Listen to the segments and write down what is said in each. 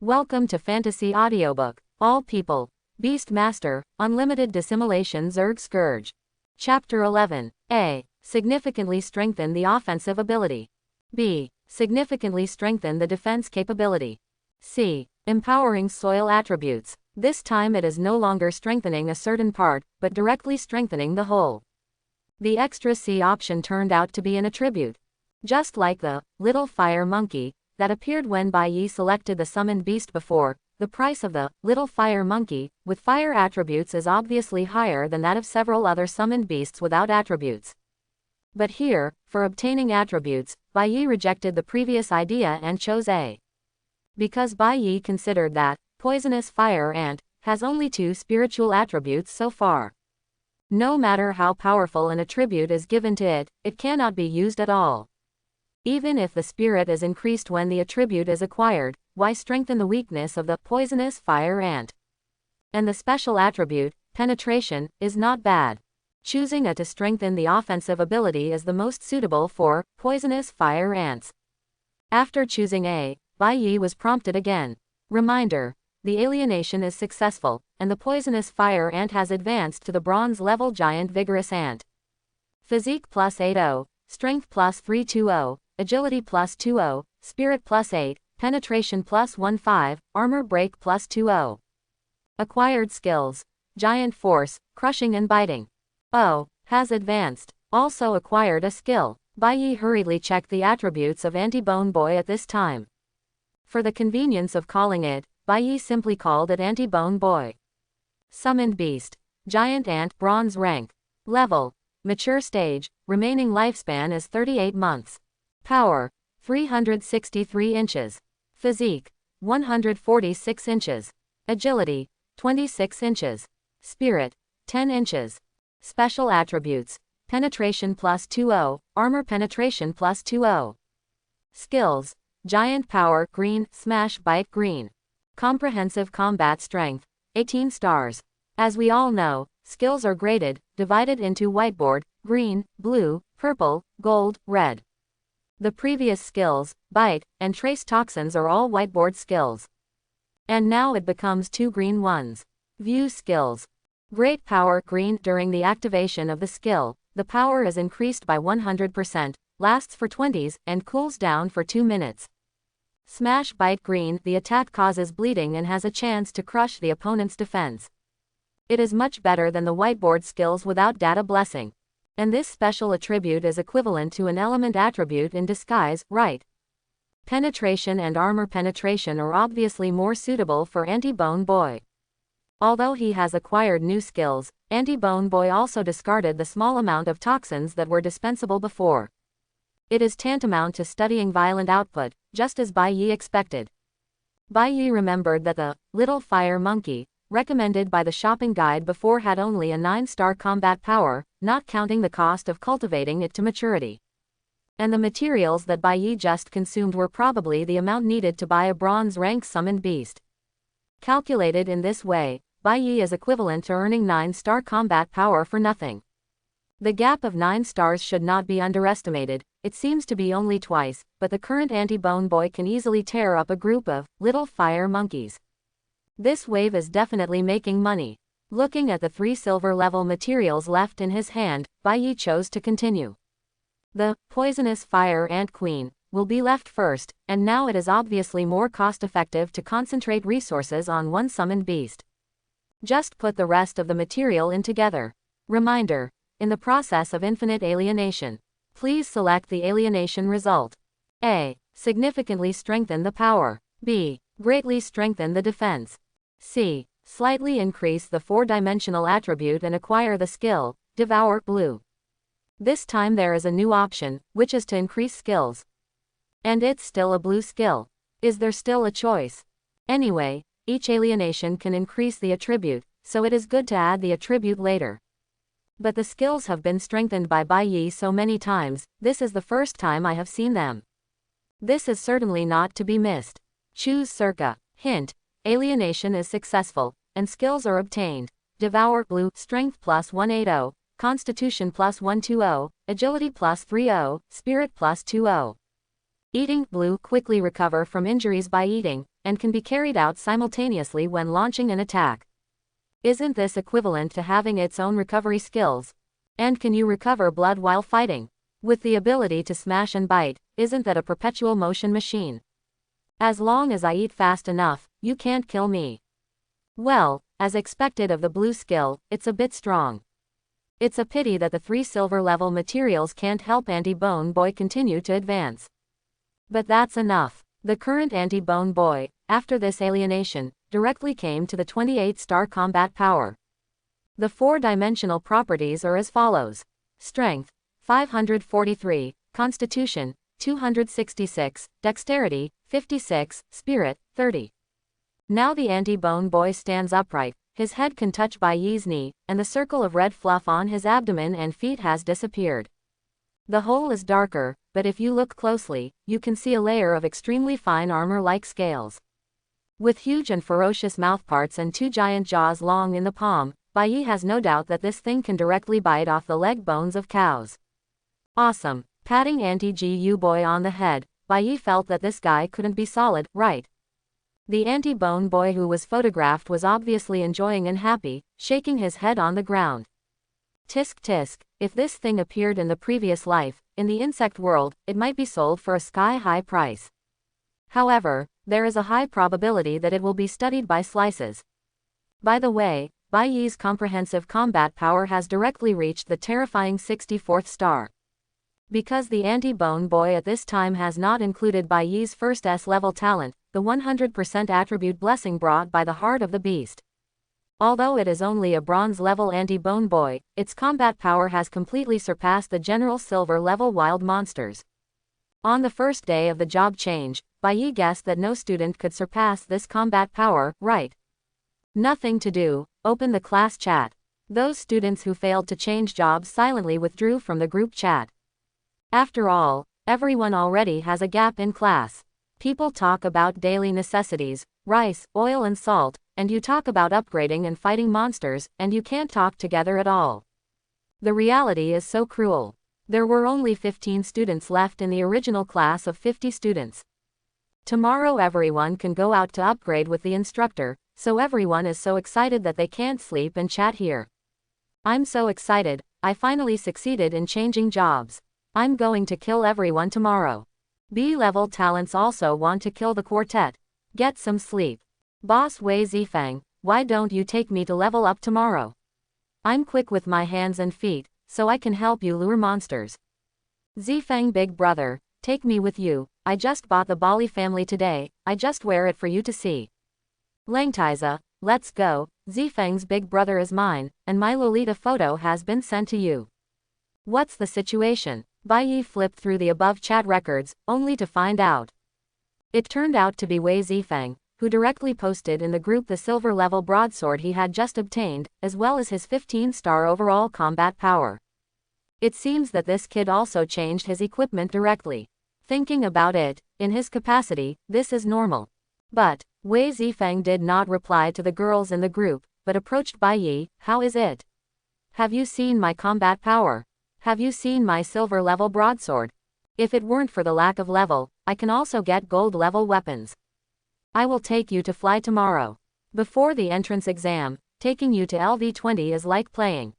Welcome to Fantasy Audiobook, All People, Beast Master, Unlimited Dissimilation Zerg Scourge. Chapter 11. A. Significantly strengthen the offensive ability. B. Significantly strengthen the defense capability. C. Empowering soil attributes. This time it is no longer strengthening a certain part, but directly strengthening the whole. The extra C option turned out to be an attribute. Just like the little fire monkey that appeared when Bai Yi selected the summoned beast before, the price of the little fire monkey with fire attributes is obviously higher than that of several other summoned beasts without attributes. But here, for obtaining attributes, Bai Yi rejected the previous idea and chose A. Because Bai Yi considered that poisonous fire ant has only 2 spiritual attributes so far. No matter how powerful an attribute is given to it, it cannot be used at all. Even if the spirit is increased when the attribute is acquired, why strengthen the weakness of the poisonous fire ant? And the special attribute, penetration, is not bad. Choosing A to strengthen the offensive ability is the most suitable for poisonous fire ants. After choosing A, Bai Yi was prompted again. Reminder: the alienation is successful, and the poisonous fire ant has advanced to the bronze level giant vigorous ant. Physique plus 80, strength plus 320. Agility plus 20, Spirit plus 8, Penetration plus 15, Armor break plus 20. Acquired skills: Giant Force, Crushing and Biting. O. Has advanced. Also acquired a skill. Bai Yi hurriedly checked the attributes of Anti-Bone Boy at this time. For the convenience of calling it, Bai Yi simply called it Anti-Bone Boy. Summoned Beast. Giant Ant, Bronze rank. Level: Mature stage, remaining lifespan is 38 months. Power: 363 inches. Physique: 146 inches. Agility: 26 inches. Spirit: 10 inches. Special attributes: Penetration plus 20, Armor penetration plus 20. Skills: Giant Power green, Smash Bite green. Comprehensive Combat Strength, 18 stars. As we all know, skills are graded, divided into whiteboard, green, blue, purple, gold, red. The previous skills, Bite, and Trace Toxins are all whiteboard skills. And now it becomes 2 green ones. View skills. Great Power green. During the activation of the skill, the power is increased by 100%, lasts for 20s, and cools down for 2 minutes. Smash Bite green. The attack causes bleeding and has a chance to crush the opponent's defense. It is much better than the whiteboard skills without data blessing. And this special attribute is equivalent to an element attribute in disguise, right? Penetration and Armor penetration are obviously more suitable for Anti-Bone Boy. Although he has acquired new skills, Anti-Bone Boy also discarded the small amount of toxins that were dispensable before. It is tantamount to studying violent output, just as Bai Yi expected. Bai Yi remembered that the little fire monkey recommended by the shopping guide before had only a 9-star combat power, not counting the cost of cultivating it to maturity. And the materials that Bai Yi just consumed were probably the amount needed to buy a bronze rank summoned beast. Calculated in this way, Bai Yi is equivalent to earning 9-star combat power for nothing. The gap of 9 stars should not be underestimated. It seems to be only twice, but the current Anti-Bone Boy can easily tear up a group of little fire monkeys. This wave is definitely making money. Looking at the 3 silver level materials left in his hand, Bai Yi chose to continue. The poisonous fire ant queen will be left first, and now it is obviously more cost-effective to concentrate resources on one summoned beast. Just put the rest of the material in together. Reminder: in the process of infinite alienation, please select the alienation result. A. Significantly strengthen the power. B. Greatly strengthen the defense. C. Slightly increase the 4-dimensional attribute and acquire the skill, Devour Blue. This time there is a new option, which is to increase skills. And it's still a blue skill. Is there still a choice? Anyway, each alienation can increase the attribute, so it is good to add the attribute later. But the skills have been strengthened by Bai Yi so many times, this is the first time I have seen them. This is certainly not to be missed. Choose Circa. Hint: alienation is successful, and skills are obtained. Devour Blue, Strength plus 180, Constitution plus 120, Agility plus 30, Spirit plus 20. Eating Blue, quickly recover from injuries by eating, and can be carried out simultaneously when launching an attack. Isn't this equivalent to having its own recovery skills? And can you recover blood while fighting? With the ability to smash and bite, isn't that a perpetual motion machine? As long as I eat fast enough, you can't kill me. Well, as expected of the blue skill, it's a bit strong. It's a pity that the 3 silver level materials can't help Anti-Bone Boy continue to advance. But that's enough. The current Anti-Bone Boy, after this alienation, directly came to the 28-star combat power. The 4-dimensional properties are as follows. Strength, 543, Constitution, 266, Dexterity, 56, Spirit, 30. Now the Anti-Bone Boy stands upright, his head can touch Bai Yi's knee, and the circle of red fluff on his abdomen and feet has disappeared. The hole is darker, but if you look closely, you can see a layer of extremely fine armor-like scales. With huge and ferocious mouthparts and 2 giant jaws long in the palm, Bai Yi has no doubt that this thing can directly bite off the leg bones of cows. Awesome. Patting Anti-Gu Boy on the head, Bai Yi felt that this guy couldn't be solid, right? The Anti-Bone Boy who was photographed was obviously enjoying and happy, shaking his head on the ground. Tisk tisk, if this thing appeared in the previous life, in the insect world, it might be sold for a sky-high price. However, there is a high probability that it will be studied by slices. By the way, Bai Yi's comprehensive combat power has directly reached the terrifying 64th star. Because the Anti-Bone Boy at this time has not included Bai Yi's first S-level talent, the 100% attribute blessing brought by the heart of the beast. Although it is only a bronze-level Anti-Bone Boy, its combat power has completely surpassed the general silver-level wild monsters. On the first day of the job change, Bai Yi guessed that no student could surpass this combat power, right? Nothing to do, open the class chat. Those students who failed to change jobs silently withdrew from the group chat. After all, everyone already has a gap in class. People talk about daily necessities, rice, oil and salt, and you talk about upgrading and fighting monsters, and you can't talk together at all. The reality is so cruel. There were only 15 students left in the original class of 50 students. Tomorrow everyone can go out to upgrade with the instructor, so everyone is so excited that they can't sleep and chat here. I'm so excited, I finally succeeded in changing jobs. I'm going to kill everyone tomorrow. B-level talents also want to kill the quartet. Get some sleep. Boss Wei Zifang, why don't you take me to level up tomorrow? I'm quick with my hands and feet, so I can help you lure monsters. Zifang big brother, take me with you, I just bought the Bali family today, I just wear it for you to see. Langtiza, let's go, Zifang's big brother is mine, and my Lolita photo has been sent to you. What's the situation? Bai Yi flipped through the above chat records, only to find out. It turned out to be Wei Zifang, who directly posted in the group the silver-level broadsword he had just obtained, as well as his 15-star overall combat power. It seems that this kid also changed his equipment directly. Thinking about it, in his capacity, this is normal. But, Wei Zifang did not reply to the girls in the group, but approached Bai Yi. How is it? Have you seen my combat power? Have you seen my silver-level broadsword? If it weren't for the lack of level, I can also get gold-level weapons. I will take you to fly tomorrow. Before the entrance exam, taking you to LV20 is like playing.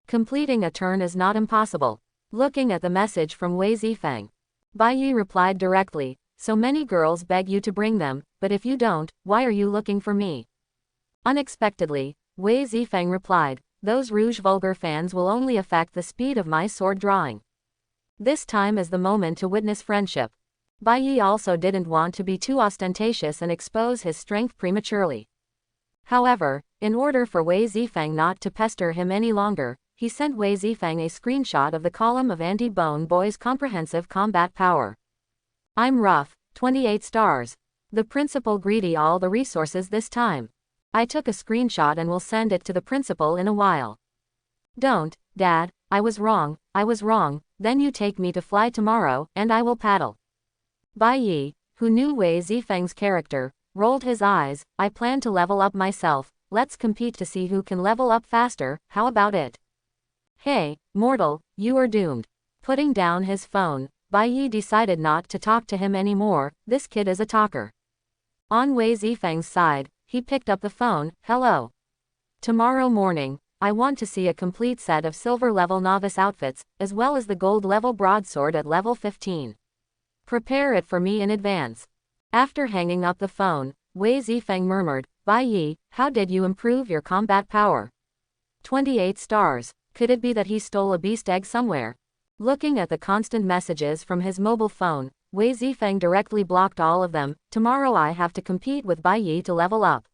Completing a turn is not impossible. Looking at the message from Wei Zifang, Bai Yi replied directly, so many girls beg you to bring them, but if you don't, why are you looking for me? Unexpectedly, Wei Zifang replied, those Rouge vulgar fans will only affect the speed of my sword drawing. This time is the moment to witness friendship. Bai Yi also didn't want to be too ostentatious and expose his strength prematurely. However, in order for Wei Zifang not to pester him any longer, he sent Wei Zifang a screenshot of the column of Anti-Bone Boy's comprehensive combat power. I'm rough, 28 stars. The principal greedy all the resources this time. I took a screenshot and will send it to the principal in a while. Don't, Dad, I was wrong, then you take me to fly tomorrow, and I will paddle. Bai Yi, who knew Wei Zifang's character, rolled his eyes. I plan to level up myself, let's compete to see who can level up faster, how about it? Hey, mortal, you are doomed. Putting down his phone, Bai Yi decided not to talk to him anymore, this kid is a talker. On Wei Zifeng's side, he picked up the phone. Hello. Tomorrow morning, I want to see a complete set of silver level novice outfits, as well as the gold level broadsword at level 15. Prepare it for me in advance. After hanging up the phone, Wei Zifeng murmured, Bai Yi, how did you improve your combat power? 28 stars. Could it be that he stole a beast egg somewhere? Looking at the constant messages from his mobile phone, Wei Zifeng directly blocked all of them. Tomorrow I have to compete with Bai Yi to level up.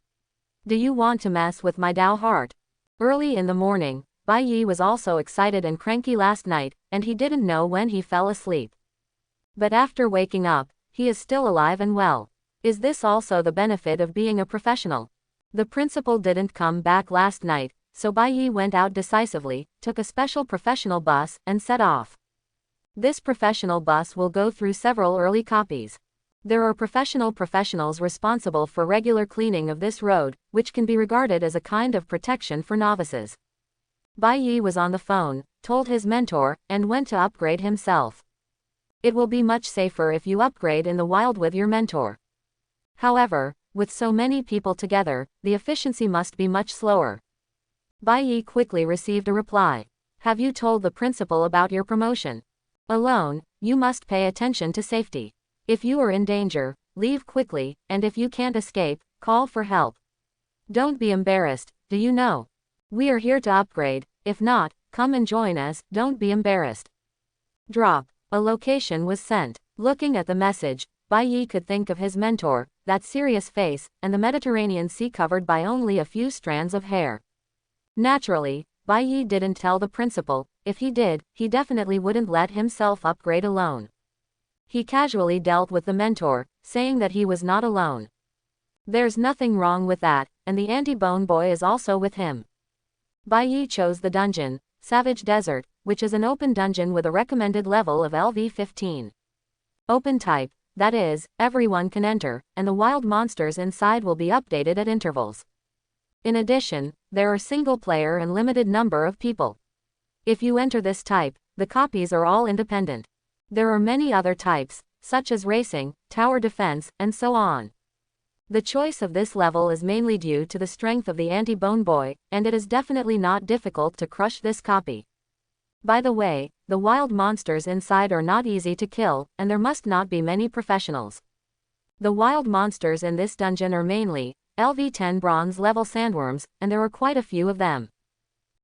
Do you want to mess with my Dao heart? Early in the morning, Bai Yi was also excited and cranky last night, and he didn't know when he fell asleep. But after waking up, he is still alive and well. Is this also the benefit of being a professional? The principal didn't come back last night, so Bai Yi went out decisively, took a special professional bus, and set off. This professional bus will go through several early copies. There are professionals responsible for regular cleaning of this road, which can be regarded as a kind of protection for novices. Bai Yi was on the phone, told his mentor, and went to upgrade himself. It will be much safer if you upgrade in the wild with your mentor. However, with so many people together, the efficiency must be much slower. Bai Yi quickly received a reply. Have you told the principal about your promotion? Alone, you must pay attention to safety. If you are in danger, leave quickly, and if you can't escape, call for help. Don't be embarrassed, do you know? We are here to upgrade, if not, come and join us, don't be embarrassed. Drop. A location was sent. Looking at the message, Bai Yi could think of his mentor, that serious face, and the Mediterranean Sea covered by only a few strands of hair. Naturally, Bai Yi didn't tell the principal. If he did, he definitely wouldn't let himself upgrade alone. He casually dealt with the mentor, saying that he was not alone. There's nothing wrong with that, and the anti-bone boy is also with him. Bai Yi chose the dungeon, Savage Desert, which is an open dungeon with a recommended level of LV 15. Open type, that is, everyone can enter, and the wild monsters inside will be updated at intervals. In addition, there are single-player and limited number of people. If you enter this type, the copies are all independent. There are many other types, such as racing, tower defense, and so on. The choice of this level is mainly due to the strength of the anti-bone boy, and it is definitely not difficult to crush this copy. By the way, the wild monsters inside are not easy to kill, and there must not be many professionals. The wild monsters in this dungeon are mainly LV10 bronze level sandworms, and there are quite a few of them.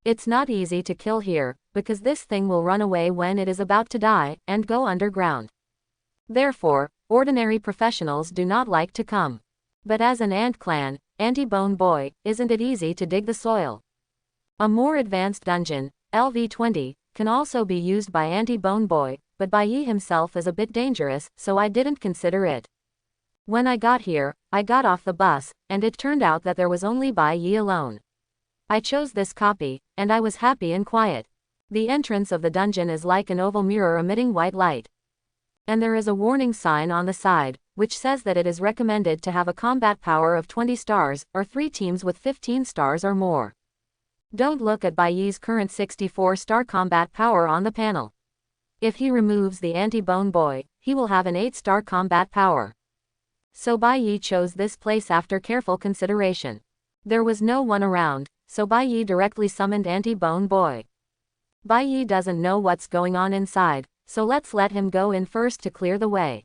It's not easy to kill here, because this thing will run away when it is about to die, and go underground. Therefore, ordinary professionals do not like to come. But as an ant clan, anti-bone boy, isn't it easy to dig the soil? A more advanced dungeon, LV20, can also be used by anti-bone boy, but Bai Yi himself is a bit dangerous, so I didn't consider it. When I got here, I got off the bus, and it turned out that there was only Bai Yi alone. I chose this copy, and I was happy and quiet. The entrance of the dungeon is like an oval mirror emitting white light. And there is a warning sign on the side, which says that it is recommended to have a combat power of 20 stars, or 3 teams with 15 stars or more. Don't look at Bai Yi's current 64-star combat power on the panel. If he removes the anti-bone boy, he will have an 8-star combat power. So Bai Yi chose this place after careful consideration. There was no one around, so Bai Yi directly summoned anti-bone boy. Bai Yi doesn't know what's going on inside, so let's let him go in first to clear the way.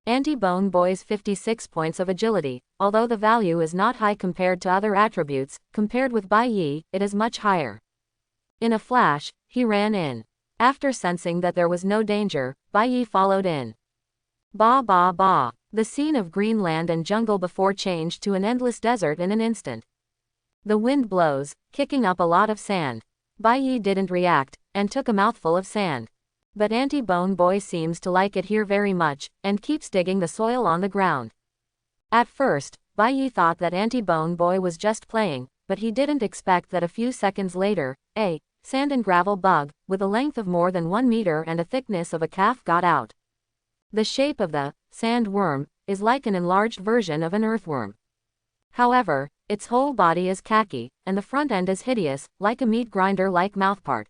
Anti-bone boy's 56 points of agility, although the value is not high compared to other attributes, compared with Bai Yi, it is much higher. In a flash, he ran in. After sensing that there was no danger, Bai Yi followed in. Ba ba ba. The scene of green land and jungle before changed to an endless desert in an instant. The wind blows, kicking up a lot of sand. Bai Yi didn't react, and took a mouthful of sand. But anti-bone boy seems to like it here very much, and keeps digging the soil on the ground. At first, Bai Yi thought that anti-bone boy was just playing, but he didn't expect that a few seconds later, a sand and gravel bug, with a length of more than 1 meter and a thickness of a calf got out. The shape of the sand worm is like an enlarged version of an earthworm. However, its whole body is khaki, and the front end is hideous, like a meat grinder-like mouthpart.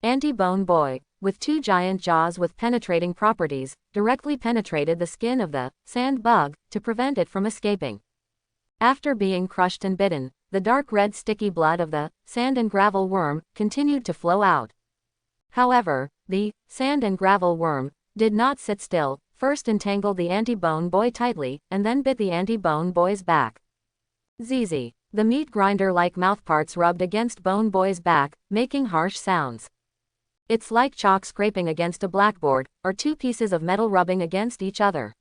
Anti-bone boy, with two giant jaws with penetrating properties, directly penetrated the skin of the sand bug to prevent it from escaping. After being crushed and bitten, the dark red sticky blood of the sand and gravel worm continued to flow out. However, the sand and gravel worm did not sit still, first entangled the anti-bone boy tightly, and then bit the anti-bone boy's back. Zzz. The meat grinder-like mouthparts rubbed against Bone Boy's back, making harsh sounds. It's like chalk scraping against a blackboard, or two pieces of metal rubbing against each other.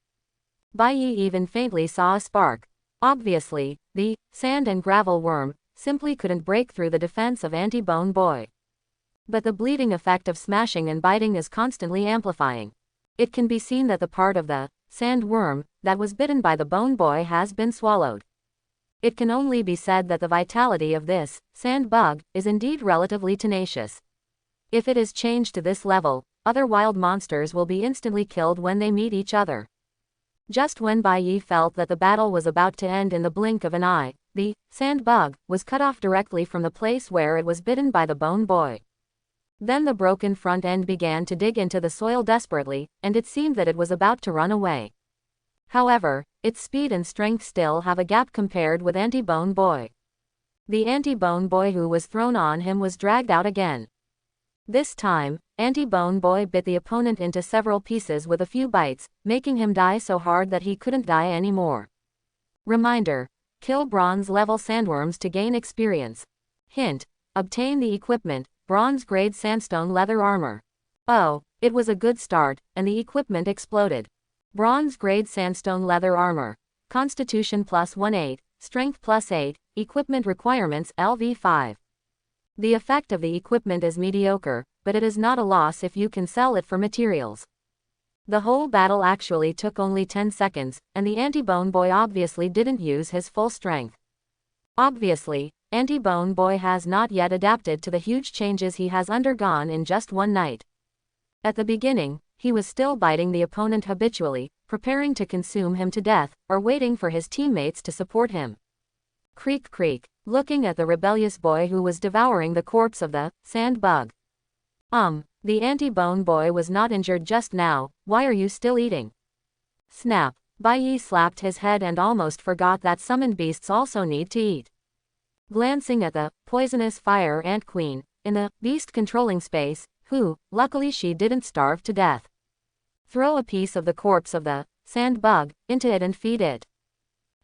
Bai Yi even faintly saw a spark. Obviously, the sand and gravel worm simply couldn't break through the defense of anti-Bone Boy. But the bleeding effect of smashing and biting is constantly amplifying. It can be seen that the part of the sand worm that was bitten by the Bone Boy has been swallowed. It can only be said that the vitality of this sand bug is indeed relatively tenacious. If it is changed to this level, other wild monsters will be instantly killed when they meet each other. Just when Bai Yi felt that the battle was about to end in the blink of an eye, the sand bug was cut off directly from the place where it was bitten by the Bone Boy. Then the broken front end began to dig into the soil desperately, and it seemed that it was about to run away. However, its speed and strength still have a gap compared with Anti-Bone Boy. The Anti-Bone Boy who was thrown on him was dragged out again. This time, Anti-Bone Boy bit the opponent into several pieces with a few bites, making him die so hard that he couldn't die anymore. Reminder: kill bronze level sandworms to gain experience. Hint: obtain the equipment, bronze grade sandstone leather armor. Oh, it was a good start, and the equipment exploded. Bronze grade sandstone leather armor. Constitution +18, strength +8, equipment requirements LV5. The effect of the equipment is mediocre, but it is not a loss if you can sell it for materials. The whole battle actually took only 10 seconds, and the Anti-Bone Boy obviously didn't use his full strength. Obviously, Anti-Bone Boy has not yet adapted to the huge changes he has undergone in just one night. At the beginning, he was still biting the opponent habitually, preparing to consume him to death, or waiting for his teammates to support him. Creak creak, looking at the rebellious boy who was devouring the corpse of the sand bug. The Anti-Bone Boy was not injured just now, why are you still eating? Snap. Bai Yi slapped his head and almost forgot that summoned beasts also need to eat. Glancing at the poisonous fire ant queen, in the beast controlling space, who, luckily she didn't starve to death. Throw a piece of the corpse of the sand bug into it and feed it.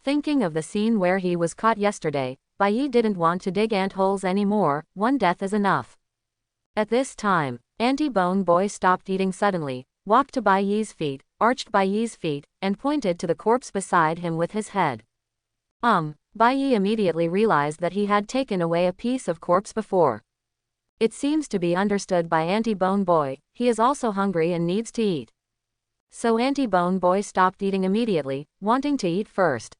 Thinking of the scene where he was caught yesterday, Bai Yi didn't want to dig ant holes anymore, one death is enough. At this time, Anti-Bone Boy stopped eating suddenly, walked to Bai Yi's feet, arched Bai Yi's feet, and pointed to the corpse beside him with his head. Bai Yi immediately realized that he had taken away a piece of corpse before. It seems to be understood by Anti-Bone Boy, he is also hungry and needs to eat. So Anti-Bone Boy stopped eating immediately, wanting to eat first.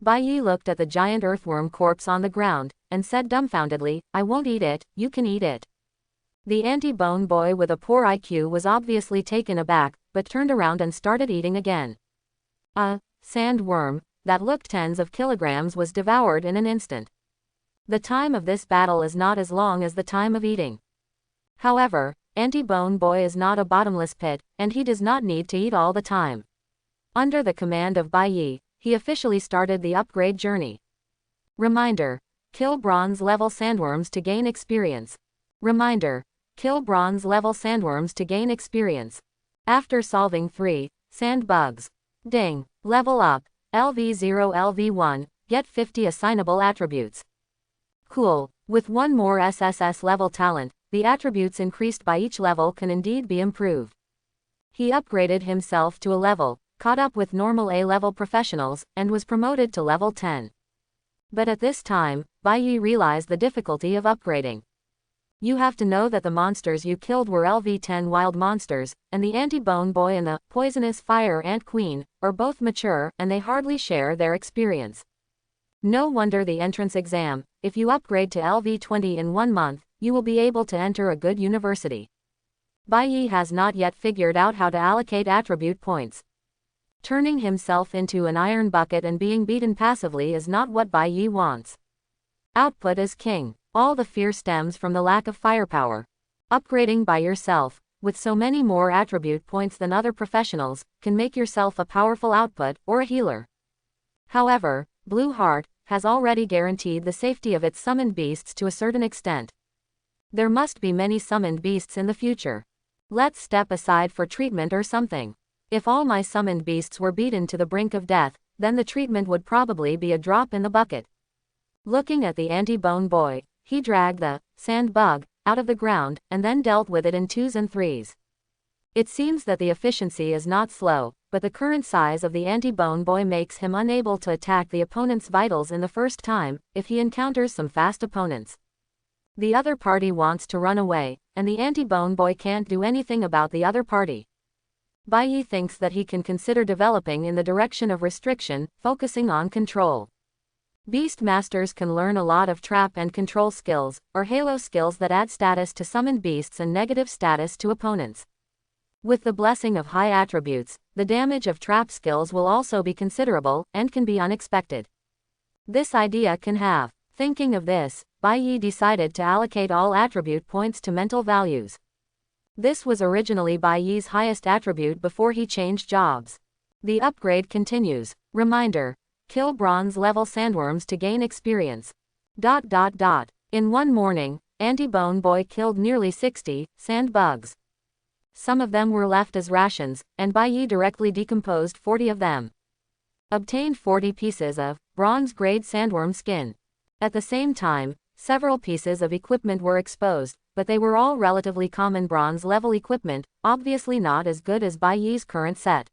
Bai Yi looked at the giant earthworm corpse on the ground, and said dumbfoundedly, I won't eat it, you can eat it. The Anti-Bone Boy with a poor IQ was obviously taken aback, but turned around and started eating again. A sandworm that looked tens of kilograms was devoured in an instant. The time of this battle is not as long as the time of eating. However, Anti-Bone Boy is not a bottomless pit, and he does not need to eat all the time. Under the command of Bai Yi, he officially started the upgrade journey. Reminder: kill bronze level sandworms to gain experience. Reminder: kill bronze level sandworms to gain experience. After solving 3 sand bugs. Ding. Level up. LV0 LV1, get 50 assignable attributes. Cool. With one more SSS level talent, the attributes increased by each level can indeed be improved. He upgraded himself to a level, caught up with normal A-level professionals, and was promoted to level 10. But at this time, Bai Yi realized the difficulty of upgrading. You have to know that the monsters you killed were LV10 wild monsters, and the Anti-Bone Boy and the poisonous fire ant queen are both mature, and they hardly share their experience. No wonder the entrance exam: if you upgrade to LV20 in 1 month, you will be able to enter a good university. Bai Yi has not yet figured out how to allocate attribute points. Turning himself into an iron bucket and being beaten passively is not what Bai Yi wants. Output is king. All the fear stems from the lack of firepower. Upgrading by yourself with so many more attribute points than other professionals, can make yourself a powerful output or a healer. However, Blue Heart has already guaranteed the safety of its summoned beasts to a certain extent. There must be many summoned beasts in the future. Let's step aside for treatment or something. If all my summoned beasts were beaten to the brink of death, then the treatment would probably be a drop in the bucket. Looking at the anti-bone boy, he dragged the sand bug out of the ground and then dealt with it in 2s and 3s. It seems that the efficiency is not slow, but the current size of the anti-bone boy makes him unable to attack the opponent's vitals in the first time, if he encounters some fast opponents. The other party wants to run away, and the anti-bone boy can't do anything about the other party. Bai thinks that he can consider developing in the direction of restriction, focusing on control. Beast masters can learn a lot of trap and control skills, or halo skills that add status to summoned beasts and negative status to opponents. With the blessing of high attributes, the damage of trap skills will also be considerable, and can be unexpected. This idea can have. Thinking of this, Bai decided to allocate all attribute points to mental values. This was originally Bai's highest attribute before he changed jobs. The upgrade continues. Reminder: kill bronze level sandworms to gain experience. In one morning, Anti-Bone Boy killed nearly 60 sand bugs. Some of them were left as rations, and Bai directly decomposed 40 of them. Obtained 40 pieces of bronze-grade sandworm skin. At the same time, several pieces of equipment were exposed, but they were all relatively common bronze-level equipment, obviously not as good as Bai's current set.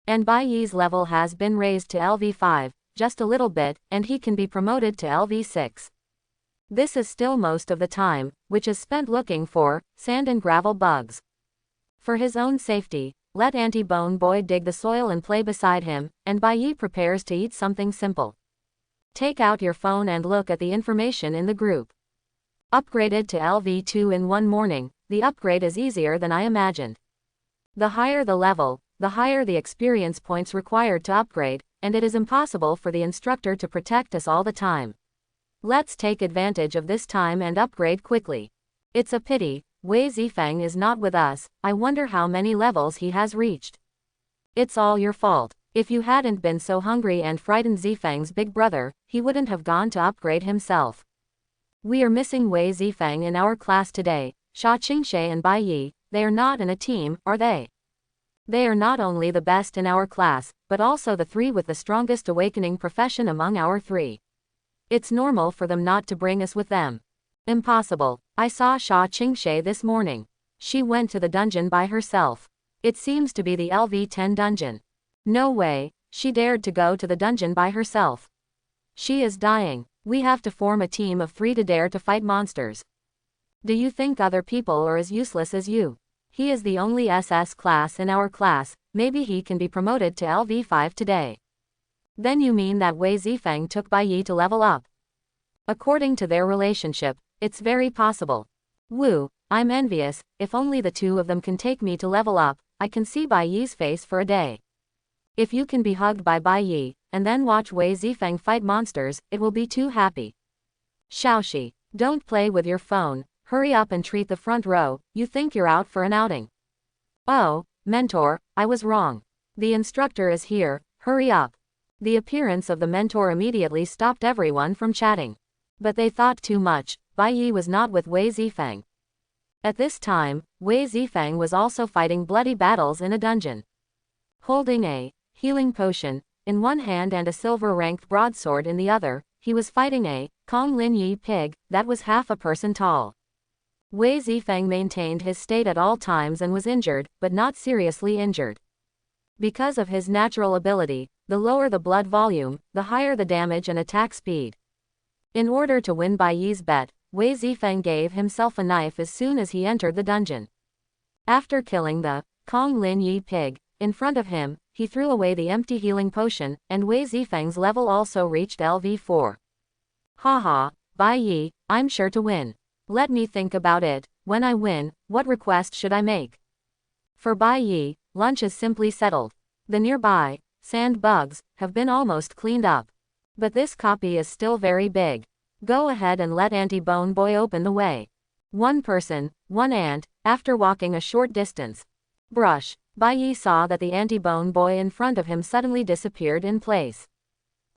And Bai's level has been raised to LV5, just a little bit, and he can be promoted to LV6. This is still most of the time, which is spent looking for sand and gravel bugs. For his own safety, let Anti-Bone Boy dig the soil and play beside him, and Bai prepares to eat something simple. Take out your phone and look at the information in the group. Upgraded to LV2 in one morning, the upgrade is easier than I imagined. The higher the level, the higher the experience points required to upgrade, and it is impossible for the instructor to protect us all the time. Let's take advantage of this time and upgrade quickly. It's a pity, Wei Zifeng is not with us. I wonder how many levels he has reached. It's all your fault. If you hadn't been so hungry and frightened Zifeng's big brother, he wouldn't have gone to upgrade himself. We are missing Wei Zifeng in our class today. Sha Qingshe and Bai Yi, they are not in a team, are they? They are not only the best in our class, but also the 3 with the strongest awakening profession among our 3. It's normal for them not to bring us with them. Impossible. I saw Sha Qingshe this morning. She went to the dungeon by herself. It seems to be the LV10 dungeon. No way, she dared to go to the dungeon by herself. She is dying. We have to form a team of 3 to dare to fight monsters. Do you think other people are as useless as you? He is the only SS class in our class, maybe he can be promoted to LV5 today. Then you mean that Wei Zifeng took Bai Yi to level up? According to their relationship, it's very possible. Woo, I'm envious. If only the 2 of them can take me to level up, I can see Bai Yi's face for a day. If you can be hugged by Bai Yi, and then watch Wei Zifeng fight monsters, it will be too happy. Xiaoxi, don't play with your phone, hurry up and treat the front row, you think you're out for an outing. Oh, mentor, I was wrong. The instructor is here, hurry up. The appearance of the mentor immediately stopped everyone from chatting. But they thought too much, Bai Yi was not with Wei Zifeng. At this time, Wei Zifeng was also fighting bloody battles in a dungeon. Holding a healing potion in one hand and a silver-ranked broadsword in the other, he was fighting a Kong Lin Yi pig that was half a person tall. Wei Zifeng maintained his state at all times and was injured, but not seriously injured. Because of his natural ability, the lower the blood volume, the higher the damage and attack speed. In order to win Bai Yi's bet, Wei Zifeng gave himself a knife as soon as he entered the dungeon. After killing the Kong Lin Yi pig in front of him, he threw away the empty healing potion, and Wei Zifeng's level also reached LV4. Haha, Bai Yi, I'm sure to win. Let me think about it. When I win, what request should I make? For Bai Yi, lunch is simply settled. The nearby sand bugs have been almost cleaned up. But this copy is still very big. Go ahead and let Anti-Bone Boy open the way. One person, one ant, after walking a short distance. Brush. Bai Yi saw that the anti-bone boy in front of him suddenly disappeared in place.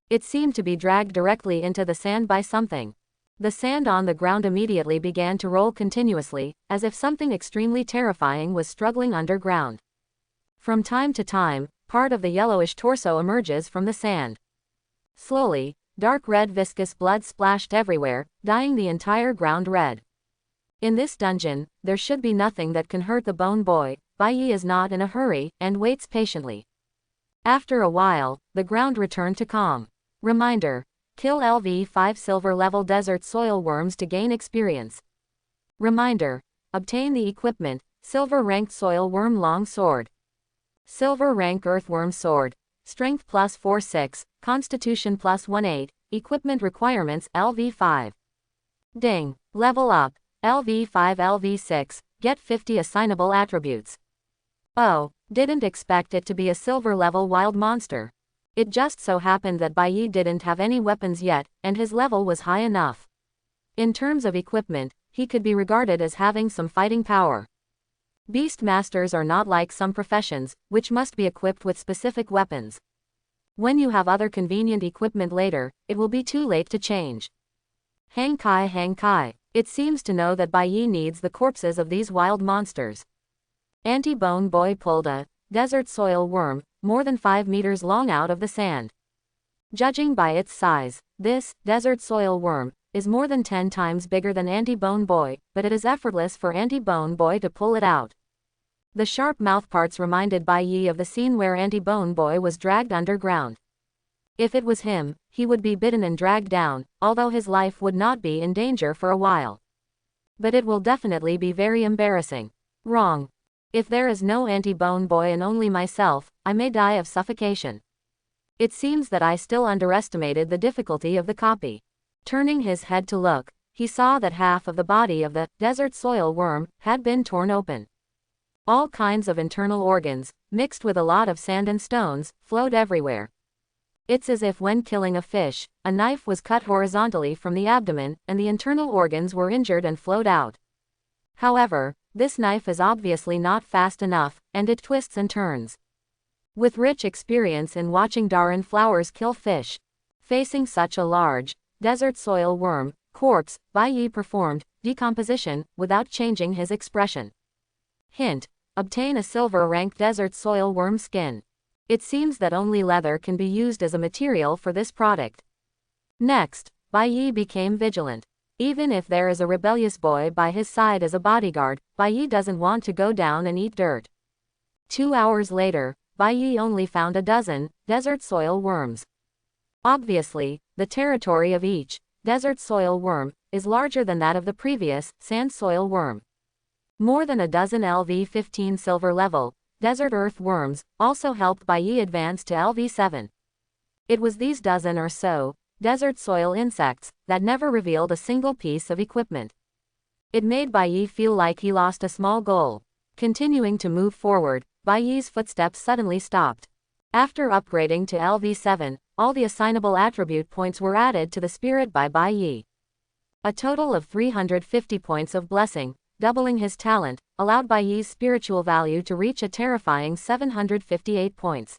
It seemed to be dragged directly into the sand by something. The sand on the ground immediately began to roll continuously, as if something extremely terrifying was struggling underground. From time to time, part of the yellowish torso emerges from the sand. Slowly, dark red viscous blood splashed everywhere, dyeing the entire ground red. In this dungeon, there should be nothing that can hurt the bone boy. Bai Yi is not in a hurry, and waits patiently. After a while, the ground returned to calm. Reminder: kill LV5 silver level desert soil worms to gain experience. Reminder: obtain the equipment, silver ranked soil worm long sword. Silver rank earthworm sword. Strength plus 4-6, Constitution plus 1-8, equipment requirements LV5. Ding. Level up. LV5 LV6, get 50 assignable attributes. Oh, didn't expect it to be a silver level wild monster. It just so happened that Bai Yi didn't have any weapons yet, and his level was high enough. In terms of equipment, he could be regarded as having some fighting power. Beast masters are not like some professions, which must be equipped with specific weapons. When you have other convenient equipment later, it will be too late to change. Hang Kai. It seems to know that Bai Yi needs the corpses of these wild monsters. Anti-bone boy pulled a desert soil worm, more than 5 meters long out of the sand. Judging by its size, this desert soil worm is more than 10 times bigger than anti-bone boy, but it is effortless for anti-bone boy to pull it out. The sharp mouthparts reminded Bai Yi of the scene where anti-bone boy was dragged underground. If it was him, he would be bitten and dragged down, although his life would not be in danger for a while. But it will definitely be very embarrassing. Wrong. If there is no anti-bone boy and only myself, I may die of suffocation. It seems that I still underestimated the difficulty of the copy. Turning his head to look, he saw that half of the body of the desert soil worm had been torn open. All kinds of internal organs, mixed with a lot of sand and stones, flowed everywhere. It's as if when killing a fish, a knife was cut horizontally from the abdomen, and the internal organs were injured and flowed out. However, this knife is obviously not fast enough, and it twists and turns. With rich experience in watching Darin flowers kill fish, facing such a large desert soil worm corpse, Bai Yi performed decomposition without changing his expression. Hint: obtain a silver rank desert soil worm skin. It seems that only leather can be used as a material for this product. Next, Bai Yi became vigilant. Even if there is a rebellious boy by his side as a bodyguard, Bai Yi doesn't want to go down and eat dirt. 2 hours later, Bai Yi only found a dozen desert soil worms. Obviously, the territory of each desert soil worm is larger than that of the previous sand soil worm. More than a dozen LV15 silver level desert earth worms also helped Bai Yi advance to LV7. It was these dozen or so desert soil insects that never revealed a single piece of equipment. It made Bai Yi feel like he lost a small goal. Continuing to move forward, Bai Yi's footsteps suddenly stopped. After upgrading to LV7, all the assignable attribute points were added to the spirit by Bai Yi. A total of 350 points of blessing, doubling his talent, allowed Bai Yi's spiritual value to reach a terrifying 758 points.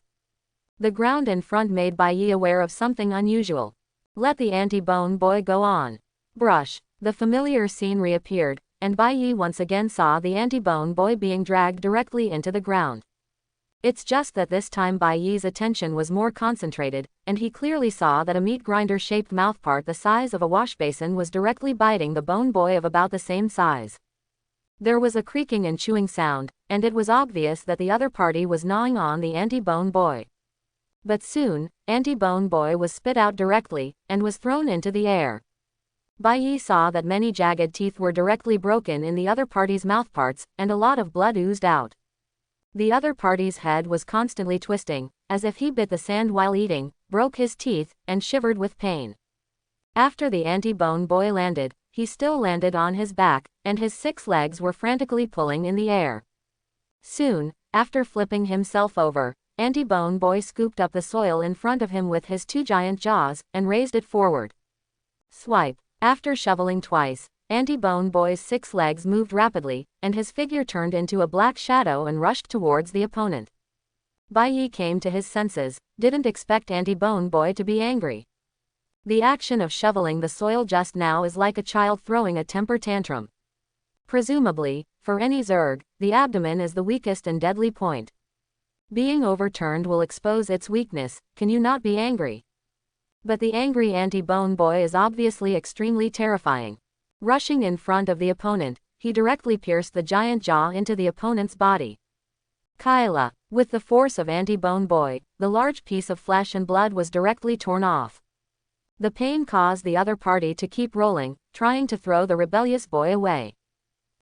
The ground in front made Bai Yi aware of something unusual. Let the anti-bone boy go on. Brush. The familiar scene reappeared, and Bai Yi once again saw the anti-bone boy being dragged directly into the ground. It's just that this time Bai Yi's attention was more concentrated, and he clearly saw that a meat grinder-shaped mouthpart the size of a washbasin was directly biting the bone boy of about the same size. There was a creaking and chewing sound, and it was obvious that the other party was gnawing on the anti-bone boy. But soon, anti-bone boy was spit out directly, and was thrown into the air. Bai Yi saw that many jagged teeth were directly broken in the other party's mouthparts, and a lot of blood oozed out. The other party's head was constantly twisting, as if he bit the sand while eating, broke his teeth, and shivered with pain. After the anti-bone boy landed, he still landed on his back, and his 6 legs were frantically pulling in the air. Soon, after flipping himself over, anti-bone boy scooped up the soil in front of him with his 2 giant jaws, and raised it forward. Swipe. After shoveling twice, Anti-Bone Boy's 6 legs moved rapidly, and his figure turned into a black shadow and rushed towards the opponent. Bai Yi came to his senses, didn't expect Anti-Bone Boy to be angry. The action of shoveling the soil just now is like a child throwing a temper tantrum. Presumably, for any Zerg, the abdomen is the weakest and deadly point. Being overturned will expose its weakness. Can you not be angry? But the angry Anti-Bone Boy is obviously extremely terrifying. Rushing in front of the opponent, he directly pierced the giant jaw into the opponent's body. Kyla, with the force of Anti-Bone Boy, the large piece of flesh and blood was directly torn off. The pain caused the other party to keep rolling, trying to throw the rebellious boy away.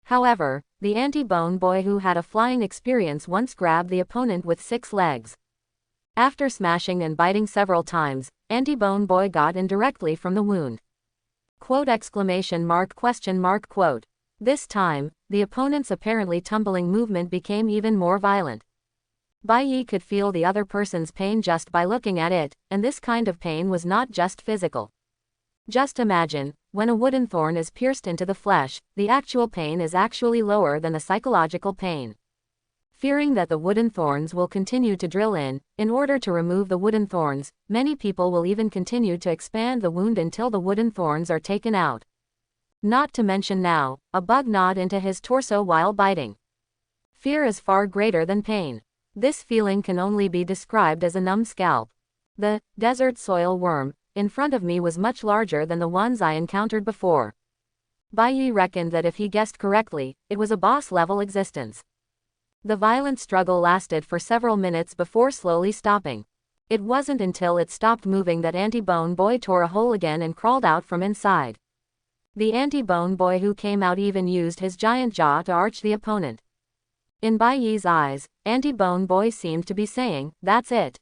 However, the Anti-Bone Boy who had a flying experience once grabbed the opponent with 6 legs. After smashing and biting several times, Anti-Bone Boy got in directly from the wound. Quote exclamation mark question mark quote. This time, the opponent's apparently tumbling movement became even more violent. Bai Yi could feel the other person's pain just by looking at it, and this kind of pain was not just physical. Just imagine, when a wooden thorn is pierced into the flesh, the actual pain is actually lower than the psychological pain. Fearing that the wooden thorns will continue to drill in order to remove the wooden thorns, many people will even continue to expand the wound until the wooden thorns are taken out. Not to mention now, a bug gnawed into his torso while biting. Fear is far greater than pain. This feeling can only be described as a numb scalp. The desert soil worm in front of me was much larger than the ones I encountered before. Bai Yi reckoned that if he guessed correctly, it was a boss-level existence. The violent struggle lasted for several minutes before slowly stopping. It wasn't until it stopped moving that Anti-Bone Boy tore a hole again and crawled out from inside. The Anti-Bone Boy who came out even used his giant jaw to arch the opponent. In Bai Yi's eyes, Anti-Bone Boy seemed to be saying, "That's it."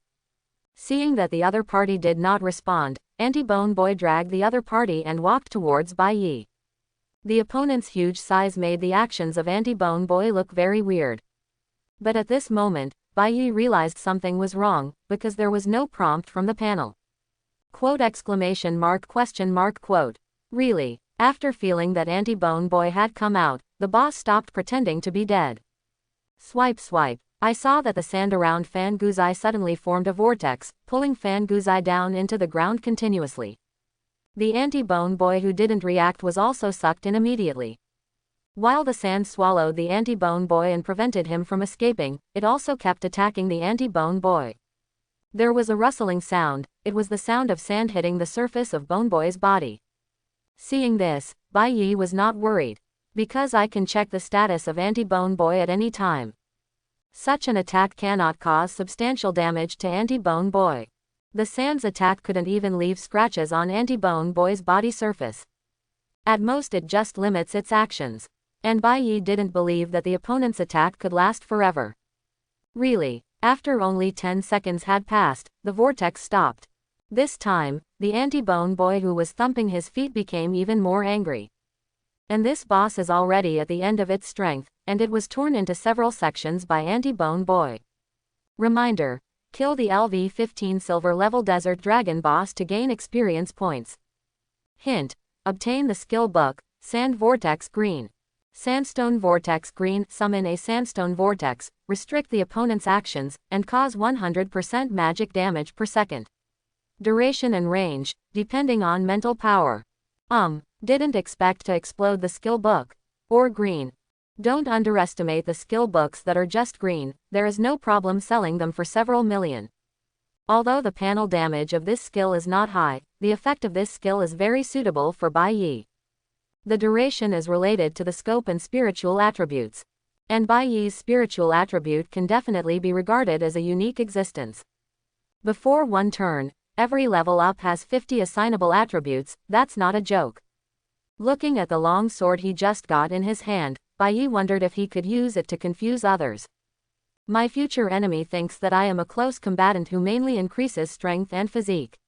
Seeing that the other party did not respond, Anti-Bone Boy dragged the other party and walked towards Bai Yi. The opponent's huge size made the actions of Anti-Bone Boy look very weird. But at this moment, Bai Yi realized something was wrong, because there was no prompt from the panel. Quote exclamation mark question mark quote. Really, after feeling that Anti-Bone Boy had come out, the boss stopped pretending to be dead. Swipe swipe. I saw that the sand around Fan Guzai suddenly formed a vortex, pulling Fan Guzai down into the ground continuously. The Anti-Bone Boy who didn't react was also sucked in immediately. While the sand swallowed the Anti-Bone Boy and prevented him from escaping, it also kept attacking the Anti-Bone Boy. There was a rustling sound. It was the sound of sand hitting the surface of Bone Boy's body. Seeing this, Bai Yi was not worried. Because I can check the status of Anti-Bone Boy at any time. Such an attack cannot cause substantial damage to Anti-Bone Boy. The sand's attack couldn't even leave scratches on Anti-Bone Boy's body surface. At most it just limits its actions. And Bai Yi didn't believe that the opponent's attack could last forever. Really, after only 10 seconds had passed, the vortex stopped. This time, the Anti-Bone Boy who was thumping his feet became even more angry. And this boss is already at the end of its strength, and it was torn into several sections by Anti-Bone Boy. Reminder: kill the LV-15 silver level desert dragon boss to gain experience points. Hint: obtain the skill book, Sand Vortex Green. Sandstone Vortex Green. Summon a Sandstone Vortex, restrict the opponent's actions, and cause 100% magic damage per second. Duration and range, depending on mental power. Didn't expect to explode the skill book. Or green. Don't underestimate the skill books that are just green, there is no problem selling them for several million. Although the panel damage of this skill is not high, the effect of this skill is very suitable for Bai Yi. The duration is related to the scope and spiritual attributes. And Bai Yi's spiritual attribute can definitely be regarded as a unique existence. Before one turn, every level up has 50 assignable attributes. That's not a joke. Looking at the long sword he just got in his hand, Bai Yi wondered if he could use it to confuse others. My future enemy thinks that I am a close combatant who mainly increases strength and physique.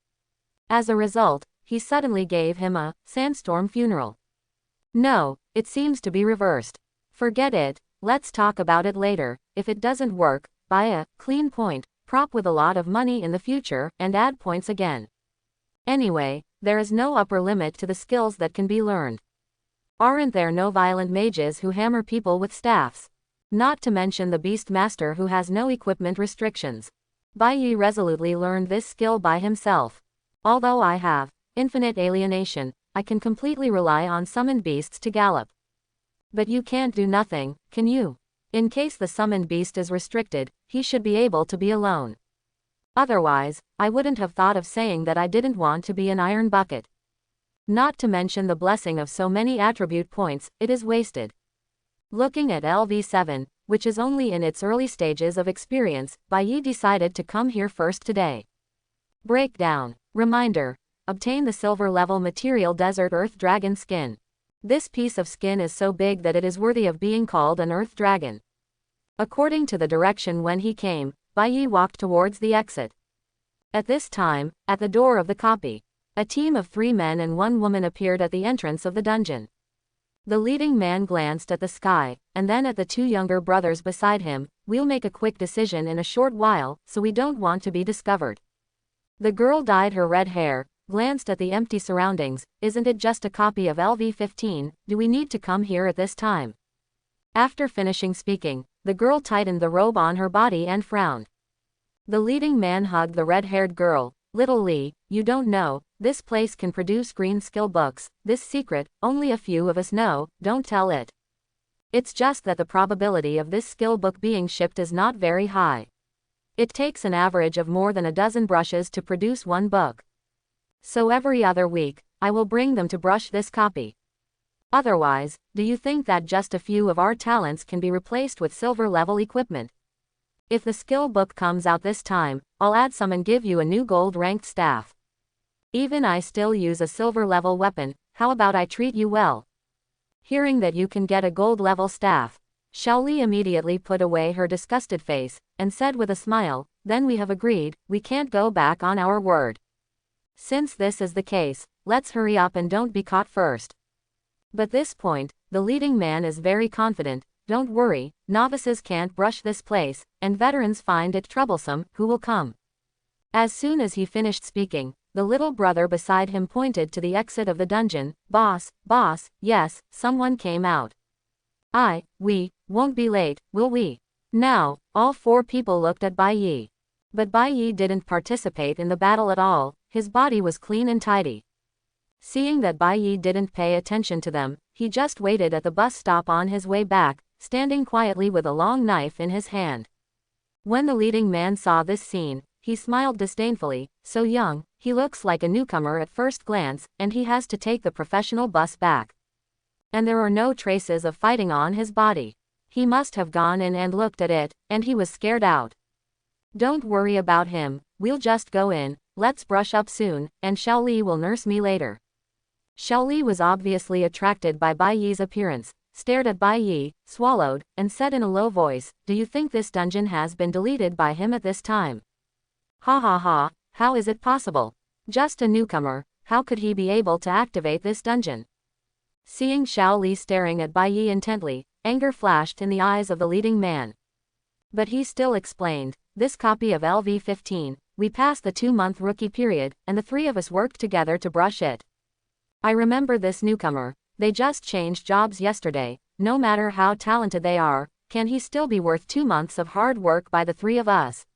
As a result, he suddenly gave him a sandstorm funeral. No, it seems to be reversed. Forget it, let's talk about it later. If it doesn't work, buy a clean point prop with a lot of money in the future, and add points again. Anyway, there is no upper limit to the skills that can be learned. Aren't there no violent mages who hammer people with staffs? Not to mention the beast master who has no equipment restrictions. Bai Yi resolutely learned this skill by himself. Although I have infinite alienation, I can completely rely on summoned beasts to gallop. But you can't do nothing, can you? In case the summoned beast is restricted, he should be able to be alone. Otherwise, I wouldn't have thought of saying that I didn't want to be an iron bucket. Not to mention the blessing of so many attribute points, it is wasted. Looking at LV7, which is only in its early stages of experience, Bai Yi decided to come here first today. Breakdown. Reminder. Obtain the silver level material Desert Earth Dragon skin. This piece of skin is so big that it is worthy of being called an Earth Dragon. According to the direction when he came, Bai Yi walked towards the exit. At this time, at the door of the copy, a team of 3 men and 1 woman appeared at the entrance of the dungeon. The leading man glanced at the sky, and then at the 2 younger brothers beside him. We'll make a quick decision in a short while, so we don't want to be discovered. The girl dyed her red hair, glanced at the empty surroundings. Isn't it just a copy of LV15, do we need to come here at this time? After finishing speaking, the girl tightened the robe on her body and frowned. The leading man hugged the red-haired girl. Little Lee, you don't know, this place can produce green skill books. This secret, only a few of us know, don't tell it. It's just that the probability of this skill book being shipped is not very high. It takes an average of more than a dozen brushes to produce 1 book. So every other week, I will bring them to brush this copy. Otherwise, do you think that just a few of our talents can be replaced with silver level equipment? If the skill book comes out this time, I'll add some and give you a new gold ranked staff. Even I still use a silver level weapon, how about I treat you well? Hearing that you can get a gold level staff, Xiaoli immediately put away her disgusted face, and said with a smile, then we have agreed, we can't go back on our word. Since this is the case, let's hurry up and don't be caught first. But this point, the leading man is very confident. Don't worry, novices can't brush this place, and veterans find it troublesome. Who will come? As soon as he finished speaking, the little brother beside him pointed to the exit of the dungeon. Boss, yes, someone came out. We won't be late, will we? Now, all 4 people looked at Bai Yi. But Bai Yi didn't participate in the battle at all. His body was clean and tidy. Seeing that Bai Yi didn't pay attention to them, he just waited at the bus stop on his way back, standing quietly with a long knife in his hand. When the leading man saw this scene, he smiled disdainfully. So young, he looks like a newcomer at first glance, and he has to take the professional bus back. And there are no traces of fighting on his body. He must have gone in and looked at it, and he was scared out. Don't worry about him, we'll just go in, let's brush up soon, and Xiaoli will nurse me later. Xiaoli was obviously attracted by Bai Yi's appearance, stared at Bai Yi, swallowed, and said in a low voice, do you think this dungeon has been deleted by him at this time? Ha ha ha, how is it possible? Just a newcomer, how could he be able to activate this dungeon? Seeing Xiaoli staring at Bai Yi intently, anger flashed in the eyes of the leading man. But he still explained, this copy of LV15, we passed the 2-month rookie period, and the 3 of us worked together to brush it. I remember this newcomer, they just changed jobs yesterday. No matter how talented they are, can he still be worth 2 months of hard work by the 3 of us?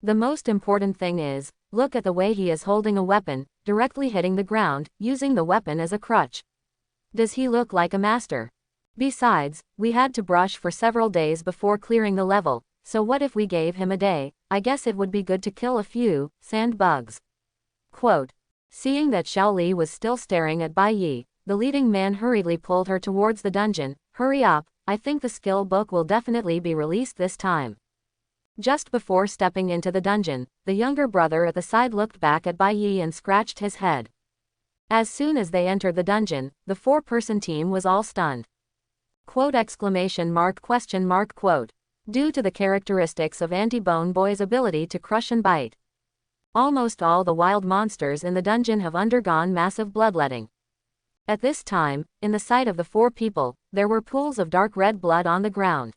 The most important thing is, look at the way he is holding a weapon, directly hitting the ground, using the weapon as a crutch. Does he look like a master? Besides, we had to brush for several days before clearing the level, so what if we gave him a day? I guess it would be good to kill a few sand bugs. Quote. Seeing that Xiaoli was still staring at Bai Yi, the leading man hurriedly pulled her towards the dungeon. Hurry up, I think the skill book will definitely be released this time. Just before stepping into the dungeon, the younger brother at the side looked back at Bai Yi and scratched his head. As soon as they entered the dungeon, the 4-person team was all stunned. Quote exclamation mark question mark quote. Due to the characteristics of Anti-Bone Boy's ability to crush and bite, almost all the wild monsters in the dungeon have undergone massive bloodletting. At this time, in the sight of the 4 people, there were pools of dark red blood on the ground.